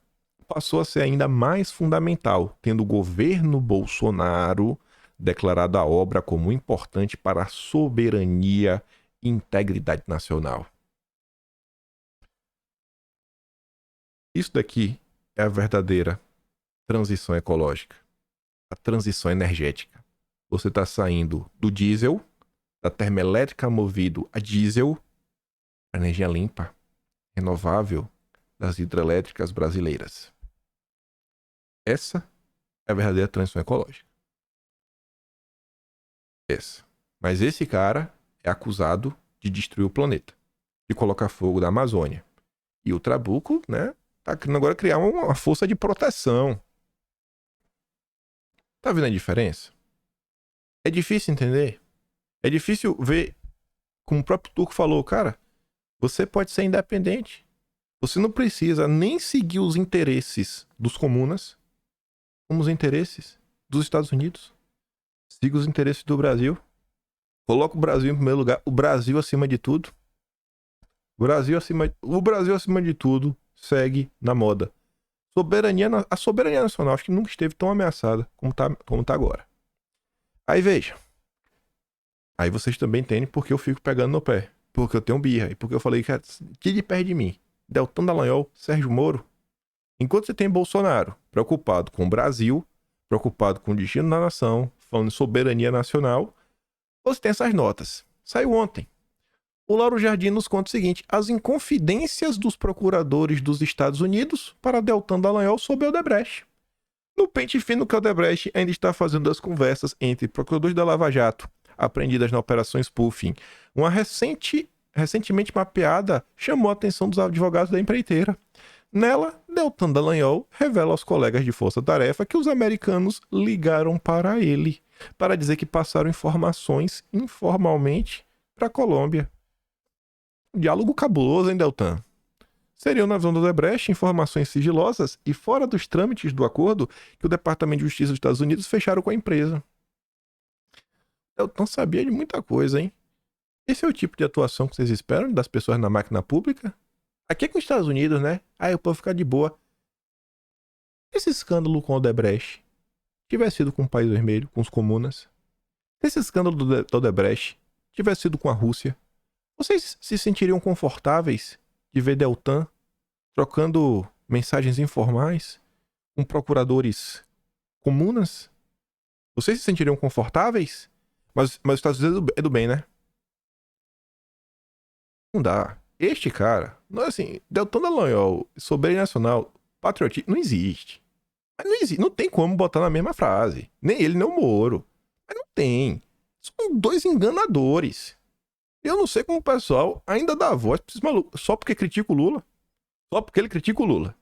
passou a ser ainda mais fundamental, tendo o governo Bolsonaro declarado a obra como importante para a soberania e integridade nacional. Isso daqui é a verdadeira transição ecológica, a transição energética. Você está saindo do diesel, da termoelétrica movido a diesel, a energia limpa, renovável das hidrelétricas brasileiras. Essa é a verdadeira transição ecológica. Essa. Mas esse cara é acusado de destruir o planeta, de colocar fogo na Amazônia. E o Trabuco, né, tá querendo agora criar uma força de proteção. Tá vendo a diferença? É difícil entender. É difícil ver, como o próprio Turco falou, cara, você pode ser independente. Você não precisa nem seguir os interesses dos comunas, como os interesses dos Estados Unidos. Siga os interesses do Brasil. Coloca o Brasil em primeiro lugar. O Brasil acima de tudo. O Brasil acima de tudo segue na moda. A soberania nacional acho que nunca esteve tão ameaçada como tá agora. Aí veja. Aí vocês também entendem porque eu fico pegando no pé. Porque eu tenho birra. E porque eu falei, cara, tire de perto de mim. Deltan Dallagnol, Sérgio Moro. Enquanto você tem Bolsonaro preocupado com o Brasil, preocupado com o destino da nação, falando de soberania nacional, você tem essas notas. Saiu ontem. O Lauro Jardim nos conta o seguinte: as inconfidências dos procuradores dos Estados Unidos para Deltan Dallagnol sobre Odebrecht. No pente fino que Odebrecht ainda está fazendo as conversas entre procuradores da Lava Jato, apreendidas na Operação Spoofing, uma recentemente mapeada chamou a atenção dos advogados da empreiteira. Nela, Deltan Dallagnol revela aos colegas de força-tarefa que os americanos ligaram para ele, para dizer que passaram informações informalmente para a Colômbia. Diálogo cabuloso, hein, Deltan? Seriam, na visão do Odebrecht, informações sigilosas e fora dos trâmites do acordo que o Departamento de Justiça dos Estados Unidos fecharam com a empresa. Deltan sabia de muita coisa, hein? Esse é o tipo de atuação que vocês esperam das pessoas na máquina pública? Aqui é com os Estados Unidos, né? Aí o povo fica de boa. Esse escândalo com o Odebrecht tivesse sido com o País Vermelho, com os comunas, se esse escândalo do Odebrecht tivesse sido com a Rússia, vocês se sentiriam confortáveis de ver Deltan trocando mensagens informais com procuradores comunas? Vocês se sentiriam confortáveis? Mas os Estados Unidos é do bem, né? Não dá. Este cara, não é assim, Deltan Dallagnol, soberania nacional, patriotismo, não existe. Mas não existe, não tem como botar na mesma frase. Nem ele, nem o Moro. Mas não tem. São dois enganadores. Eu não sei como o pessoal ainda dá voz pra esses malucos. Só porque critica o Lula. Só porque ele critica o Lula.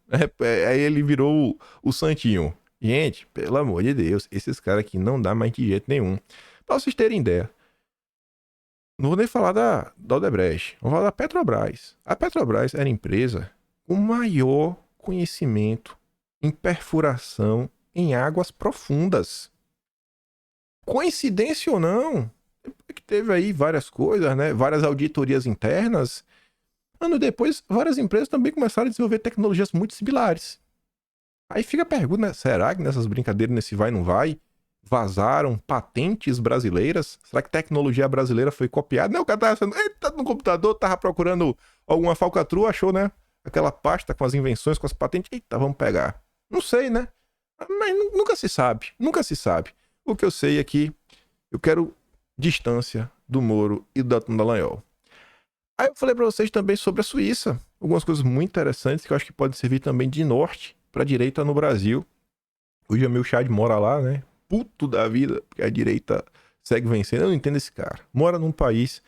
Aí ele virou o santinho. Gente, pelo amor de Deus, esses caras aqui não dá mais de jeito nenhum. Pra vocês terem ideia. Não vou nem falar da Odebrecht. Vou falar da Petrobras. A Petrobras era a empresa com maior conhecimento em perfuração em águas profundas. Coincidência ou não, que teve aí várias coisas, né? Várias auditorias internas. Ano depois, várias empresas também começaram a desenvolver tecnologias muito similares. Aí fica a pergunta, né? Será que nessas brincadeiras, nesse vai não vai, vazaram patentes brasileiras? Será que tecnologia brasileira foi copiada? Não, o cara tá no computador, tava procurando alguma falcatrua, achou, né? Aquela pasta com as invenções, com as patentes. Eita, vamos pegar. Não sei, né? Mas nunca se sabe. Nunca se sabe. O que eu sei é que eu quero distância do Moro e do Deltan Dallagnol. Aí eu falei pra vocês também sobre a Suíça. Algumas coisas muito interessantes que eu acho que podem servir também de norte pra direita no Brasil. O Jamil Chad mora lá, né? Puto da vida, porque a direita segue vencendo. Eu não entendo esse cara. Mora num país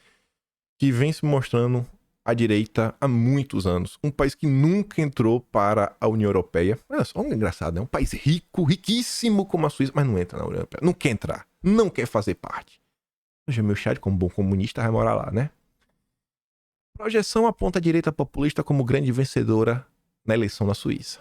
que vem se mostrando a direita há muitos anos. Um país que nunca entrou para a União Europeia. Olha só, engraçado, né? Um país rico, riquíssimo como a Suíça, mas não entra na União Europeia. Não quer entrar. Não quer fazer parte. O Jamil Chad, como bom comunista, vai morar lá, né? Projeção aponta a direita populista como grande vencedora na eleição na Suíça.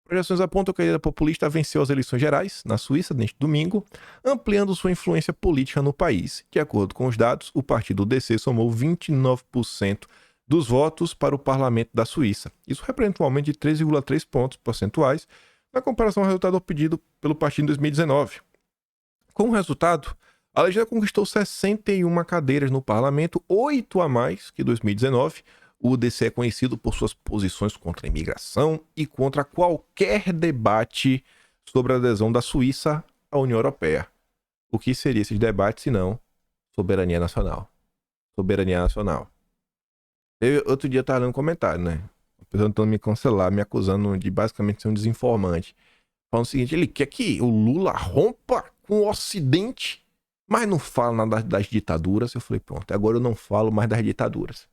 Projeções apontam que a direita populista venceu as eleições gerais na Suíça neste domingo, ampliando sua influência política no país. De acordo com os dados, o partido DC somou 29% dos votos para o parlamento da Suíça. Isso representa um aumento de 3,3 pontos percentuais na comparação ao resultado obtido pelo partido em 2019. Com o resultado, a legenda conquistou 61 cadeiras no parlamento, 8 a mais que 2019. O DC é conhecido por suas posições contra a imigração e contra qualquer debate sobre a adesão da Suíça à União Europeia. O que seria esses debates se não soberania nacional? Soberania nacional. Outro dia eu estava lendo um comentário, né? A pessoa tentando me cancelar, me acusando de basicamente ser um desinformante. Falando o seguinte, ele quer que o Lula rompa com o Ocidente, mas não fala nada das ditaduras. Eu falei, pronto, agora eu não falo mais das ditaduras.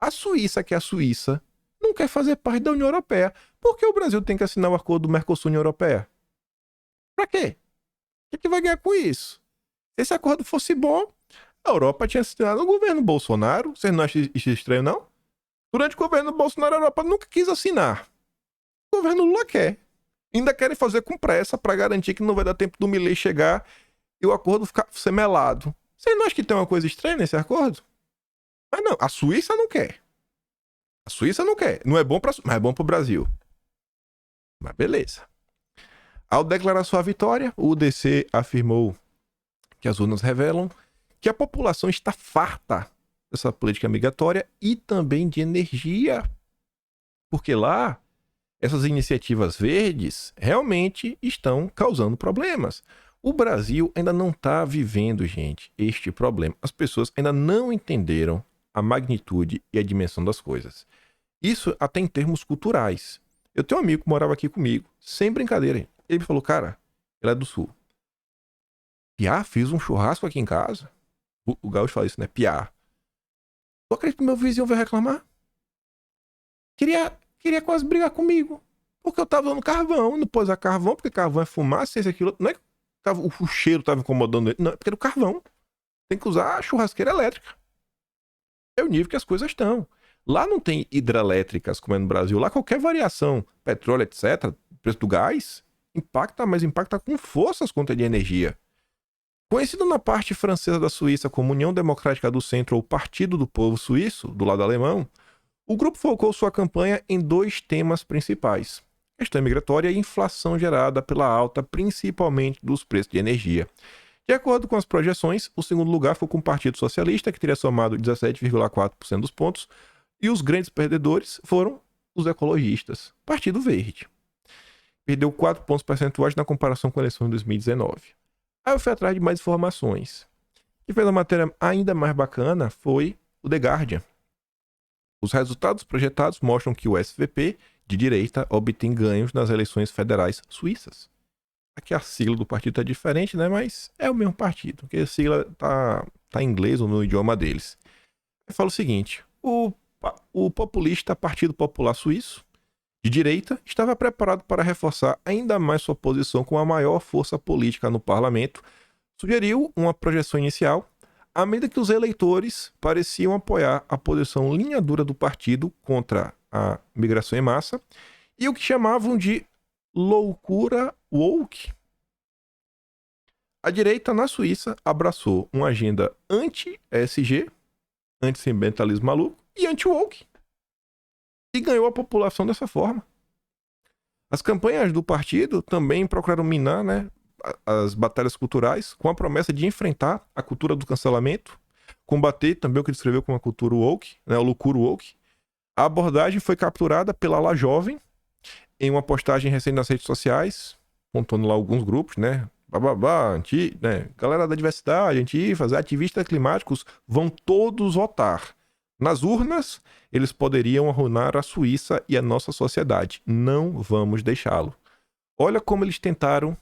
A Suíça, que é a Suíça, não quer fazer parte da União Europeia. Por que o Brasil tem que assinar o acordo do Mercosul-União Europeia? Pra quê? O que vai ganhar com isso? Se esse acordo fosse bom, a Europa tinha assinado o governo Bolsonaro. Vocês não acham isso estranho, não? Durante o governo Bolsonaro, a Europa nunca quis assinar. O governo Lula quer. Ainda querem fazer com pressa para garantir que não vai dar tempo do Milei chegar e o acordo ser melado. Vocês não acham que tem uma coisa estranha nesse acordo? Mas não, a Suíça não quer. A Suíça não quer. Não é bom mas é bom pro Brasil. Mas beleza. Ao declarar sua vitória, o UDC afirmou que as urnas revelam que a população está farta dessa política migratória e também de energia. Porque lá, essas iniciativas verdes realmente estão causando problemas. O Brasil ainda não está vivendo, gente, este problema. As pessoas ainda não entenderam a magnitude e a dimensão das coisas. Isso até em termos culturais. Eu tenho um amigo que morava aqui comigo, sem brincadeira. Ele me falou, cara, ele é do Sul. Piá, fiz um churrasco aqui em casa. O gaúcho fala isso, né? Piá. Tu acredita que meu vizinho veio reclamar? Queria quase brigar comigo. Porque eu tava dando carvão, não pôs a carvão, porque carvão é fumaça, isso, aquilo. Não é que o cheiro tava incomodando ele, não, é porque era o carvão. Tem que usar a churrasqueira elétrica. É o nível que as coisas estão. Lá não tem hidrelétricas como é no Brasil. Lá qualquer variação, petróleo, etc., preço do gás, impacta, mas impacta com força as contas de energia. Conhecido na parte francesa da Suíça como União Democrática do Centro ou Partido do Povo Suíço, do lado alemão, o grupo focou sua campanha em 2 temas principais: questão migratória e inflação gerada pela alta, principalmente dos preços de energia. De acordo com as projeções, o segundo lugar foi com o Partido Socialista, que teria somado 17,4% dos pontos, e os grandes perdedores foram os ecologistas, Partido Verde. Perdeu 4 pontos percentuais na comparação com a eleição de 2019. Aí eu fui atrás de mais informações. O que fez a matéria ainda mais bacana foi o The Guardian. Os resultados projetados mostram que o SVP, de direita, obtém ganhos nas eleições federais suíças. Aqui a sigla do partido tá diferente, né? Mas é o mesmo partido, porque a sigla tá em inglês ou no idioma deles. Eu falo o seguinte: o populista Partido Popular Suíço, de direita, estava preparado para reforçar ainda mais sua posição com a maior força política no parlamento, sugeriu uma projeção inicial, à medida que os eleitores pareciam apoiar a posição linha dura do partido contra a migração em massa e o que chamavam de loucura woke. A direita na Suíça abraçou uma agenda anti-ESG, anti-ambientalismo maluco e anti-woke, e ganhou a população dessa forma. As campanhas do partido também procuraram minar, né, as batalhas culturais com a promessa de enfrentar a cultura do cancelamento, combater também o que descreveu como a cultura woke, né, o loucura woke. A abordagem foi capturada pela ala jovem em uma postagem recente nas redes sociais, contando lá alguns grupos, né, galera da diversidade, antifas, ativistas climáticos vão todos votar. Nas urnas, eles poderiam arruinar a Suíça e a nossa sociedade. Não vamos deixá-lo. Olha como eles tentaram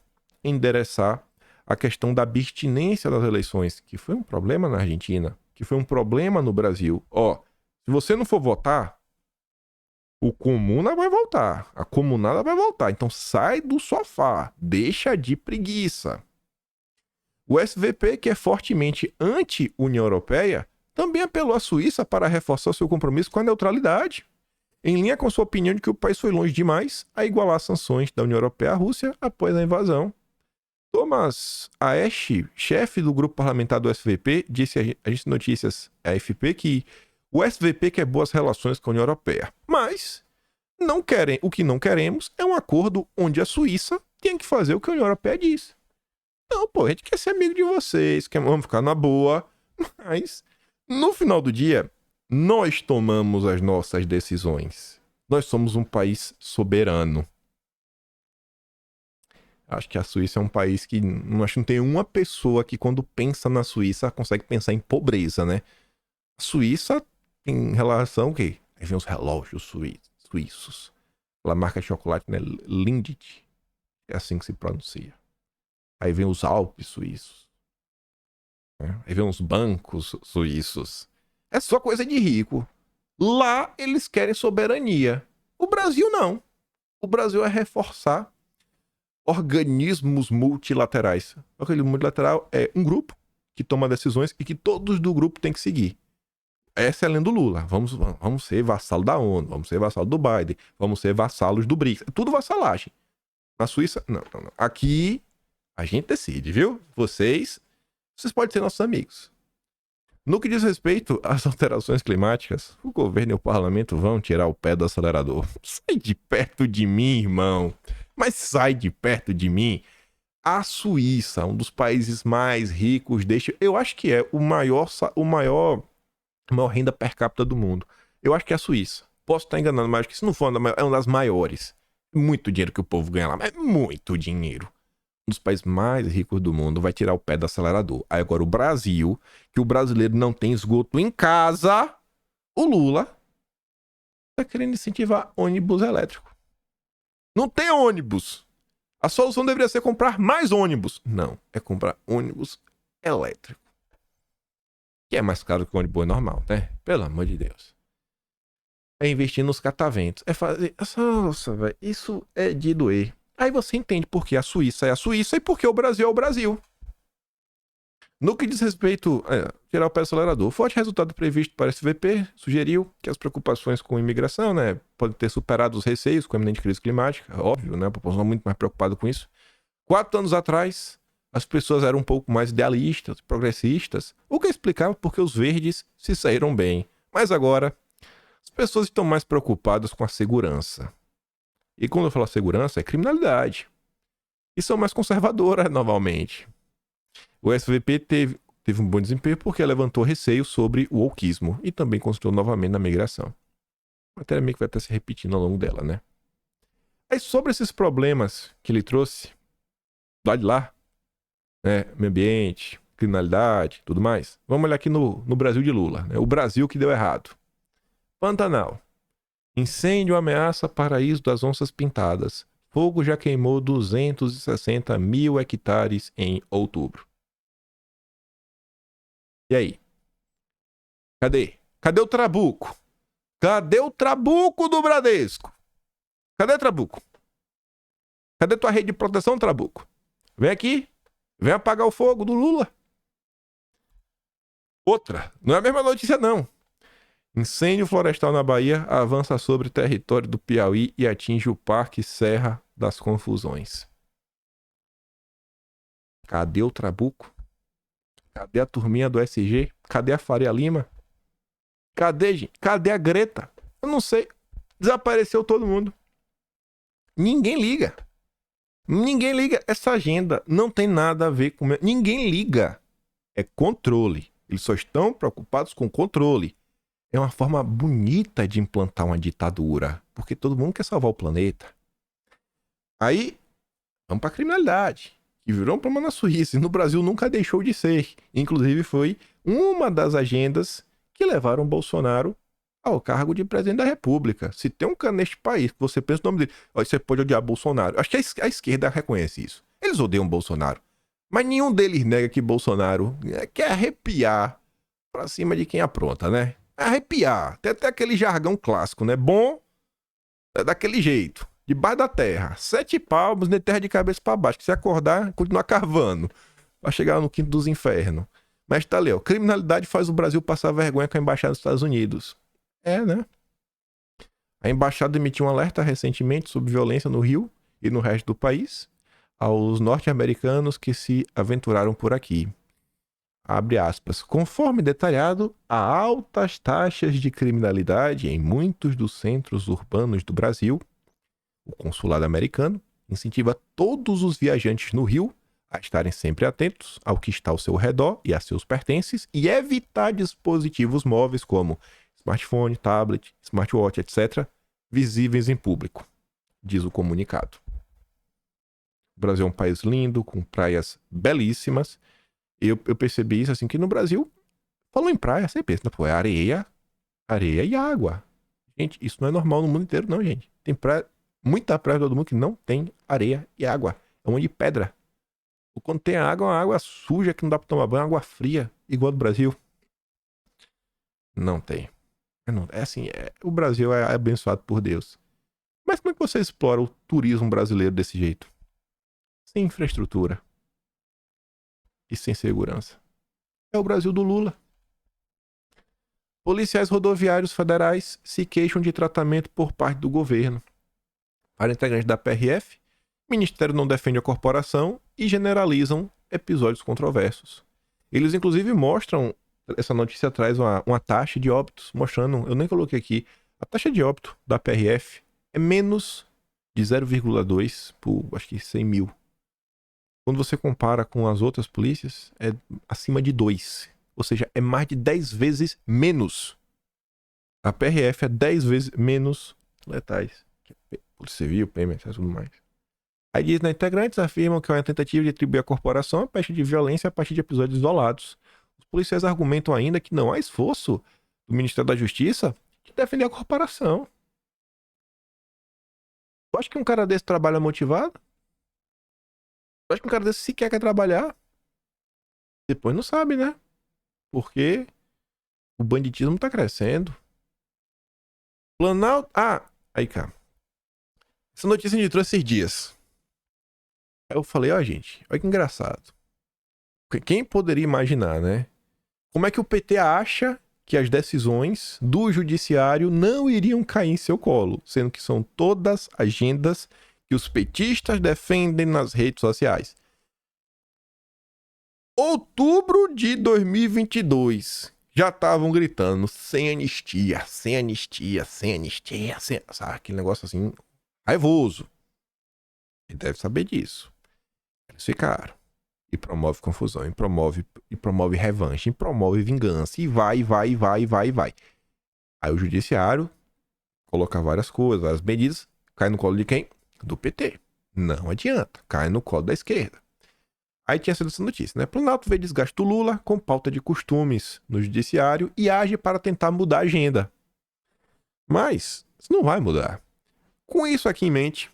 endereçar a questão da abstinência das eleições, que foi um problema na Argentina, que foi um problema no Brasil. Se você não for votar, o comuna vai voltar, a comunada vai voltar. Então sai do sofá, deixa de preguiça. O SVP, que é fortemente anti-União Europeia, também apelou à Suíça para reforçar seu compromisso com a neutralidade, em linha com sua opinião de que o país foi longe demais a igualar as sanções da União Europeia à Rússia após a invasão. Thomas Aesch, chefe do grupo parlamentar do SVP, disse à agência de notícias AFP que o SVP quer boas relações com a União Europeia, mas o que não queremos é um acordo onde a Suíça tem que fazer o que a União Europeia diz. Não, a gente quer ser amigo de vocês, vamos ficar na boa, mas no final do dia, nós tomamos as nossas decisões. Nós somos um país soberano. Acho que a Suíça é um país que acho que não tem uma pessoa que quando pensa na Suíça consegue pensar em pobreza, né? A Suíça em relação ao quê? Aí vem os relógios suíços. Aquela marca de chocolate, né? Lindt. É assim que se pronuncia. Aí vem os Alpes suíços. Né? Aí vem os bancos suíços. É só coisa de rico. Lá eles querem soberania. O Brasil não. O Brasil é reforçar organismos multilaterais. O organismo multilateral é um grupo que toma decisões e que todos do grupo têm que seguir. Essa é a lenda do Lula. Vamos ser vassalo da ONU, vamos ser vassalo do Biden, vamos ser vassalos do BRICS. É tudo vassalagem. Na Suíça, não. Aqui, a gente decide, viu? Vocês podem ser nossos amigos. No que diz respeito às alterações climáticas, o governo e o parlamento vão tirar o pé do acelerador. Sai de perto de mim, irmão. Mas sai de perto de mim. A Suíça, um dos países mais ricos eu acho que é a maior renda per capita do mundo. Eu acho que é a Suíça. Posso estar enganando, mas acho que se não for é uma das maiores. Muito dinheiro que o povo ganha lá, mas é muito dinheiro. Um dos países mais ricos do mundo vai tirar o pé do acelerador. Aí agora o Brasil, que o brasileiro não tem esgoto em casa, o Lula tá querendo incentivar ônibus elétrico. Não tem ônibus. A solução deveria ser comprar mais ônibus. Não, é comprar ônibus elétrico. Que é mais caro que o ônibus normal, né? Pelo amor de Deus. É investir nos cataventos. É fazer... Nossa, velho. Isso é de doer. Aí você entende por que a Suíça é a Suíça e por que o Brasil é o Brasil. No que diz respeito a tirar o pé do acelerador, o forte resultado previsto para a SVP sugeriu que as preocupações com a imigração, né, podem ter superado os receios com a iminente crise climática. Óbvio, né? A população é muito mais preocupada com isso. 4 anos atrás, as pessoas eram um pouco mais idealistas, progressistas, o que explicava porque os verdes se saíram bem. Mas agora, as pessoas estão mais preocupadas com a segurança. E quando eu falo segurança, é criminalidade. E são mais conservadoras, novamente. O SVP teve um bom desempenho porque levantou receios sobre o wokeismo e também consultou novamente na migração. Matéria meio que vai estar se repetindo ao longo dela, né? Aí sobre esses problemas que ele trouxe, lá de lá, né, meio ambiente, criminalidade, tudo mais, vamos olhar aqui no Brasil de Lula, né? O Brasil que deu errado. Pantanal. Incêndio ameaça paraíso das onças pintadas. Fogo já queimou 260 mil hectares em outubro. E aí? Cadê o Trabuco? Cadê o Trabuco do Bradesco? Cadê o Trabuco? Cadê tua rede de proteção, Trabuco? Vem aqui. Vem apagar o fogo do Lula. Outra. Não é a mesma notícia, não. Incêndio florestal na Bahia avança sobre o território do Piauí e atinge o Parque Serra das Confusões. Cadê o Trabuco? Cadê a turminha do SG? Cadê a Faria Lima? Cadê, gente? Cadê a Greta? Eu não sei. Desapareceu todo mundo. Ninguém liga. Ninguém liga. Essa agenda não tem nada a ver com... Ninguém liga. É controle. Eles só estão preocupados com controle. É uma forma bonita de implantar uma ditadura. Porque todo mundo quer salvar o planeta. Aí, vamos para a criminalidade. Que virou um problema na Suíça. E no Brasil nunca deixou de ser. Inclusive foi uma das agendas que levaram Bolsonaro ao cargo de presidente da República. Se tem um cara neste país que você pensa o nome dele, ó, você pode odiar Bolsonaro. Acho que a esquerda reconhece isso. Eles odeiam Bolsonaro. Mas nenhum deles nega que Bolsonaro quer arrepiar pra cima de quem apronta, né? Arrepiar. Tem até aquele jargão clássico, né? Bom é daquele jeito. Debaixo da terra. 7 palmos, nem terra de cabeça pra baixo. Que se acordar, continuar cavando. Vai chegar no quinto dos infernos. Mas tá ali, ó. Criminalidade faz o Brasil passar vergonha com a embaixada dos Estados Unidos. É, né? A embaixada emitiu um alerta recentemente sobre violência no Rio e no resto do país aos norte-americanos que se aventuraram por aqui. Abre aspas. Conforme detalhado, há altas taxas de criminalidade em muitos dos centros urbanos do Brasil. O consulado americano incentiva todos os viajantes no Rio a estarem sempre atentos ao que está ao seu redor e a seus pertences e evitar dispositivos móveis como smartphone, tablet, smartwatch, etc., visíveis em público, diz o comunicado. O Brasil é um país lindo, com praias belíssimas. Eu percebi isso assim, que no Brasil, falou em praia, você pensa, pô, é areia e água. Gente, isso não é normal no mundo inteiro, não, gente. Tem praia, muita praia do mundo que não tem areia e água. É um monte de pedra. Ou quando tem água, é uma água suja que não dá pra tomar banho, água fria, igual do Brasil. Não tem. É assim, o Brasil é abençoado por Deus. Mas como é que você explora o turismo brasileiro desse jeito? Sem infraestrutura. E sem segurança. É o Brasil do Lula. Policiais rodoviários federais se queixam de tratamento por parte do governo. Para integrantes da PRF, o Ministério não defende a corporação e generalizam episódios controversos. Eles inclusive mostram, essa notícia traz uma taxa de óbitos, mostrando, eu nem coloquei aqui, a taxa de óbito da PRF é menos de 0,2 por, acho que 100 mil. Quando você compara com as outras polícias, é acima de 2. Ou seja, é mais de 10 vezes menos. A PRF é 10 vezes menos letais. Polícia Civil, PMS e tudo mais. Aí diz, né, integrantes afirmam que é uma tentativa de atribuir à corporação a peste de violência a partir de episódios isolados. Os policiais argumentam ainda que não há esforço do Ministério da Justiça de defender a corporação. Tu acha que um cara desse trabalha motivado? Tu acha que um cara desse sequer quer trabalhar? Depois não sabe, né? Porque o banditismo tá crescendo. Planalto... aí cá. Essa notícia me trouxe esses dias. Aí eu falei, ó, gente, olha que engraçado. Quem poderia imaginar, né? Como é que o PT acha que as decisões do judiciário não iriam cair em seu colo, sendo que são todas agendas que os petistas defendem nas redes sociais. Outubro de 2022. Já estavam gritando sem anistia, sem anistia, sem anistia, sem... Sabe, aquele negócio assim, raivoso. Ele deve saber disso. Eles ficaram. E promove confusão, e promove revanche, e promove vingança, e vai. Aí o judiciário coloca várias coisas, várias medidas, cai no colo de quem? Do PT. Não adianta, cai no colo da esquerda. Aí tinha sido essa notícia, né? Planalto vê desgaste do Lula com pauta de costumes no judiciário e age para tentar mudar a agenda. Mas isso não vai mudar. Com isso aqui em mente,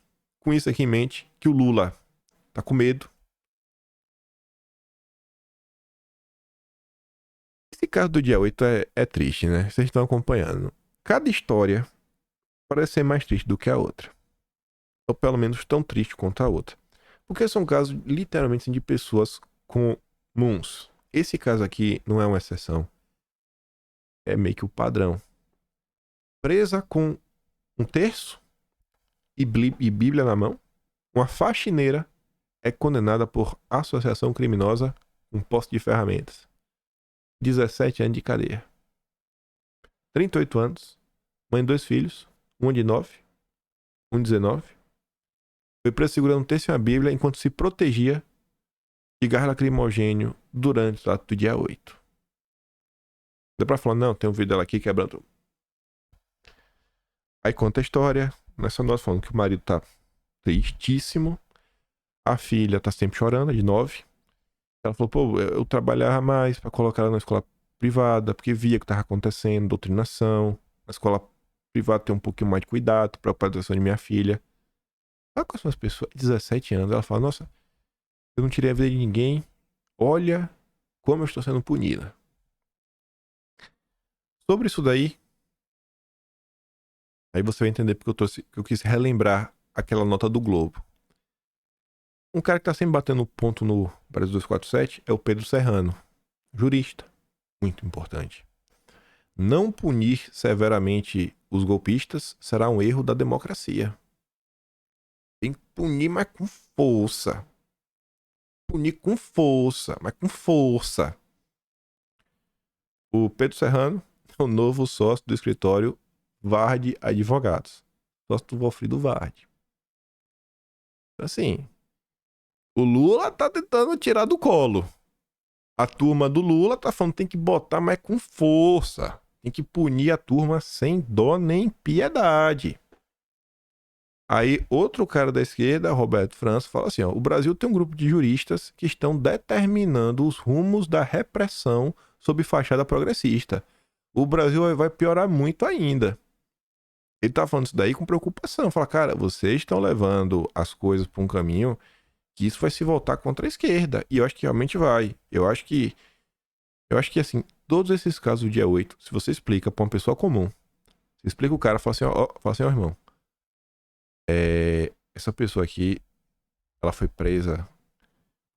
que o Lula tá com medo. Esse caso do dia 8 é triste, né? Vocês estão acompanhando. Cada história parece ser mais triste do que a outra. Ou pelo menos tão triste quanto a outra. Porque são casos literalmente de pessoas comuns. Esse caso aqui não é uma exceção. É meio que o padrão. Presa com um terço e Bíblia na mão, uma faxineira é condenada por associação criminosa com posse de ferramentas. 17 anos de cadeia. 38 anos. Mãe de 2 filhos. Um de 9. Um de 19. Foi preso segurando um terço e uma Bíblia enquanto se protegia de gás lacrimogênio durante o ato do dia 8. Dá pra falar, não, tem um vídeo dela aqui quebrando tudo. Aí conta a história. Não é só nós falando que o marido tá tristíssimo. A filha tá sempre chorando, de 9. Ela falou, pô, eu trabalhava mais pra colocar ela na escola privada, porque via o que estava acontecendo, doutrinação. Na escola privada tem um pouquinho mais de cuidado para a proteção de minha filha. Sabe com as pessoas, 17 anos, ela fala, nossa, eu não tirei a vida de ninguém, olha como eu estou sendo punida. Sobre isso daí, aí você vai entender porque eu quis relembrar aquela nota do Globo. Um cara que tá sempre batendo ponto no Brasil 247 é o Pedro Serrano, jurista, muito importante. Não punir severamente os golpistas será um erro da democracia. Tem que punir, mas com força. Punir com força, mas com força. O Pedro Serrano é o novo sócio do escritório Vard Advogados. Sócio do Valfrido Vard. Assim, o Lula tá tentando tirar do colo. A turma do Lula tá falando que tem que botar, mas com força. Tem que punir a turma sem dó nem piedade. Aí, outro cara da esquerda, Roberto França, fala assim, ó, o Brasil tem um grupo de juristas que estão determinando os rumos da repressão sob fachada progressista. O Brasil vai piorar muito ainda. Ele tá falando isso daí com preocupação. Fala, cara, vocês estão levando as coisas para um caminho que isso vai se voltar contra a esquerda. E eu acho que realmente vai. Eu acho que assim, todos esses casos do dia 8, se você explica para uma pessoa comum, você explica o cara, fala assim, ó, irmão, essa pessoa aqui, ela foi presa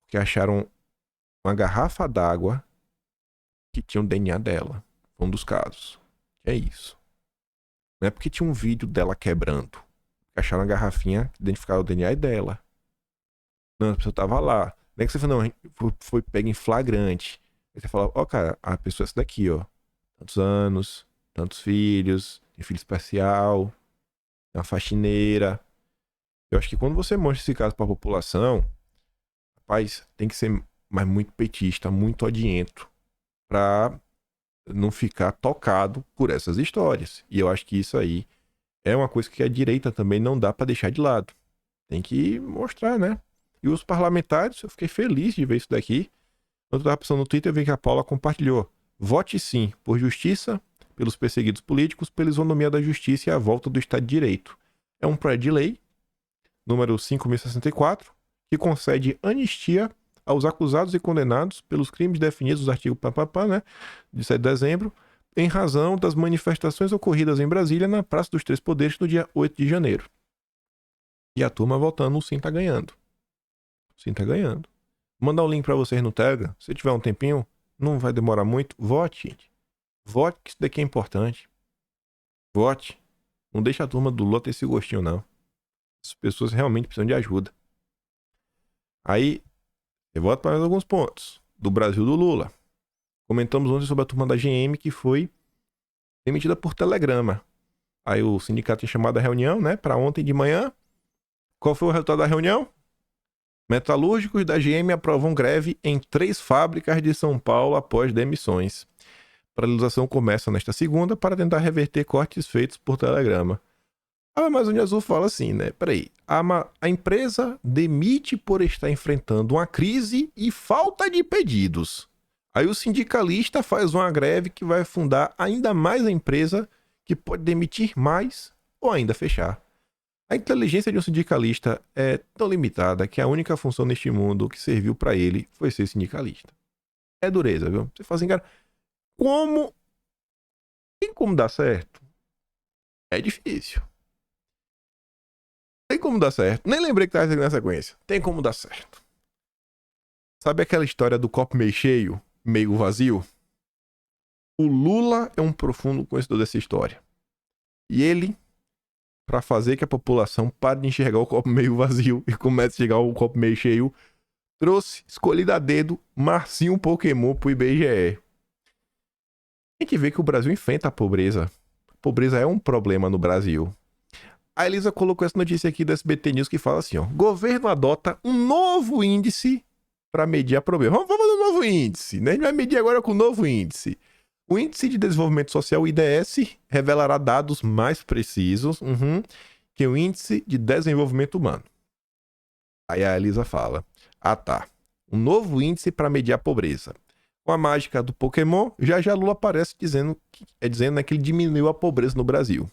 porque acharam uma garrafa d'água que tinha o DNA dela. Foi um dos casos. É isso. Não é porque tinha um vídeo dela quebrando. Acharam uma garrafinha que identificava o DNA dela. Não, a pessoa tava lá. Não é que você fala, não, foi pega em flagrante. Aí você fala, ó, cara, a pessoa é essa daqui, ó. Tantos anos, tantos filhos, tem filho especial, é uma faxineira. Eu acho que quando você mostra esse caso pra população, rapaz, tem que ser mas muito petista, muito odiento, pra não ficar tocado por essas histórias. E eu acho que isso aí é uma coisa que a direita também não dá pra deixar de lado. Tem que mostrar, né? E os parlamentares, eu fiquei feliz de ver isso daqui. Quando eu tava pensando no Twitter, eu vi que a Paula compartilhou. Vote sim por justiça, pelos perseguidos políticos, pela isonomia da justiça e a volta do Estado de Direito. É um projeto de lei, número 5064, que concede anistia aos acusados e condenados pelos crimes definidos nos artigos né, de 7 de dezembro, em razão das manifestações ocorridas em Brasília na Praça dos Três Poderes no dia 8 de janeiro. E a turma votando, o Sim tá ganhando. O Sim tá ganhando. Vou mandar um link pra vocês no Telegram. Se tiver um tempinho, não vai demorar muito. Vote, gente. Vote, que isso daqui é importante. Vote. Não deixa a turma do Lula ter esse gostinho, não. As pessoas realmente precisam de ajuda. Aí, eu volto para mais alguns pontos. Do Brasil do Lula. Comentamos ontem sobre a turma da GM que foi demitida por telegrama. Aí o sindicato tinha chamado a reunião, né? Para ontem de manhã. Qual foi o resultado da reunião? Metalúrgicos da GM aprovam greve em 3 fábricas de São Paulo após demissões. Paralisação começa nesta segunda para tentar reverter cortes feitos por telegrama. A Amazônia Azul fala assim, né? Peraí. A empresa demite por estar enfrentando uma crise e falta de pedidos. Aí o sindicalista faz uma greve que vai afundar ainda mais a empresa, que pode demitir mais ou ainda fechar. A inteligência de um sindicalista é tão limitada que a única função neste mundo que serviu para ele foi ser sindicalista. É dureza, viu? Você fala assim, cara, como... Tem como dar certo? É difícil. Tem como dar certo. Nem lembrei que tava na sequência. Tem como dar certo. Sabe aquela história do copo meio cheio, meio vazio? O Lula é um profundo conhecedor dessa história. E ele, para fazer que a população pare de enxergar o copo meio vazio e comece a enxergar o copo meio cheio, trouxe, escolhido a dedo, Marcinho Pokémon pro IBGE. A gente vê que o Brasil enfrenta a pobreza. A pobreza é um problema no Brasil. A Elisa colocou essa notícia aqui do SBT News que fala assim, ó. Governo adota um novo índice para medir a pobreza. Vamos fazer um novo índice, né? A gente vai medir agora com um novo índice. O Índice de Desenvolvimento Social, o IDS, revelará dados mais precisos que o Índice de Desenvolvimento Humano. Aí a Elisa fala, tá. Um novo índice para medir a pobreza. com a mágica do Pokémon, já já Lula aparece dizendo que ele diminuiu a pobreza no Brasil.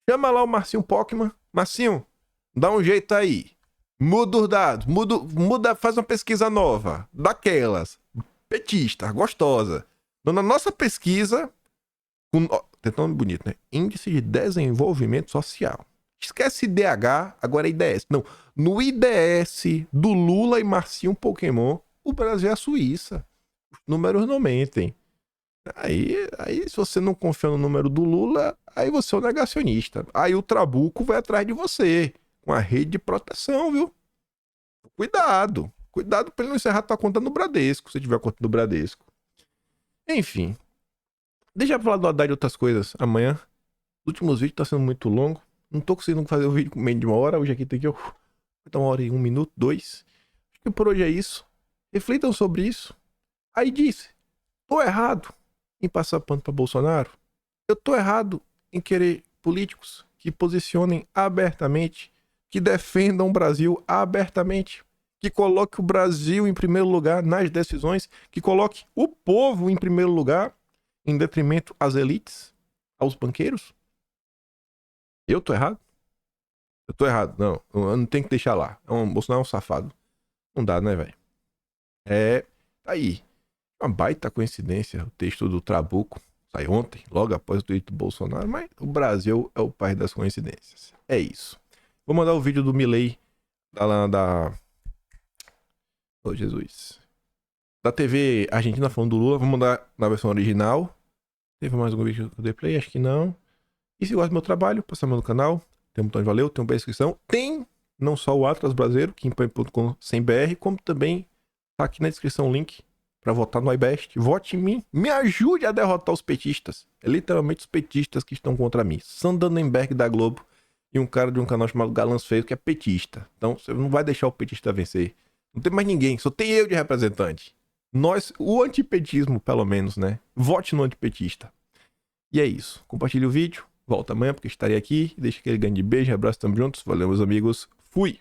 Chama lá o Marcinho Pokémon. Marcinho, dá um jeito aí. Muda os dados, muda, faz uma pesquisa nova, daquelas, petista, gostosa. Na nossa pesquisa, tem nome bonito, né? Índice de Desenvolvimento Social. Esquece IDH, agora é IDS. Não, no IDS do Lula e Marcinho Pokémon, o Brasil é a Suíça. Os números não mentem. Aí, se você não confia no número do Lula, aí você é um negacionista. Aí o Trabuco vai atrás de você, com a rede de proteção, viu? Cuidado pra ele não encerrar tua conta no Bradesco, se tiver conta no Bradesco. Enfim, deixa eu falar do Haddad e outras coisas amanhã. Os últimos vídeos tá sendo muito longo. Não tô conseguindo fazer o vídeo com menos de 1 hora. Hoje aqui tem que... Vai dar 1 hora e 1 minuto, 2. Acho que por hoje é isso. Reflitam sobre isso. Aí disse, tô errado em passar pano pra Bolsonaro. Eu tô errado em querer políticos que posicionem abertamente, que defendam o Brasil abertamente, que coloque o Brasil em primeiro lugar nas decisões, que coloque o povo em primeiro lugar, em detrimento às elites, aos banqueiros. Eu tô errado? Eu tô errado. Não, eu não tenho que deixar lá. Bolsonaro é um safado. Não dá, né, velho? Tá aí. Uma baita coincidência o texto do Trabuco. Sai ontem, logo após o tweet do Bolsonaro, mas o Brasil é o país das coincidências. É isso. Vou mandar o vídeo do Milei Oh, Jesus. Da TV Argentina falando do Lula. Vou mandar na versão original. Teve mais algum vídeo que eu dei play? Acho que não. E se gosta do meu trabalho, passa no canal. Tem um botão de valeu, tem um bem inscrição. Tem não só o Atlas Brasileiro, kimpan.com/br, como também tá aqui na descrição o link para votar no iBest. Vote em mim. Me ajude a derrotar os petistas. É literalmente os petistas que estão contra mim. Sandanenberg da Globo e um cara de um canal chamado Galãs Feio que é petista. Então você não vai deixar o petista vencer. Não tem mais ninguém, só tem eu de representante. Nós, o antipetismo pelo menos, né? Vote no antipetista. E é isso. Compartilhe o vídeo. Volta amanhã porque estarei aqui. Deixa aquele grande beijo, abraço, tamo juntos. Valeu, meus amigos. Fui!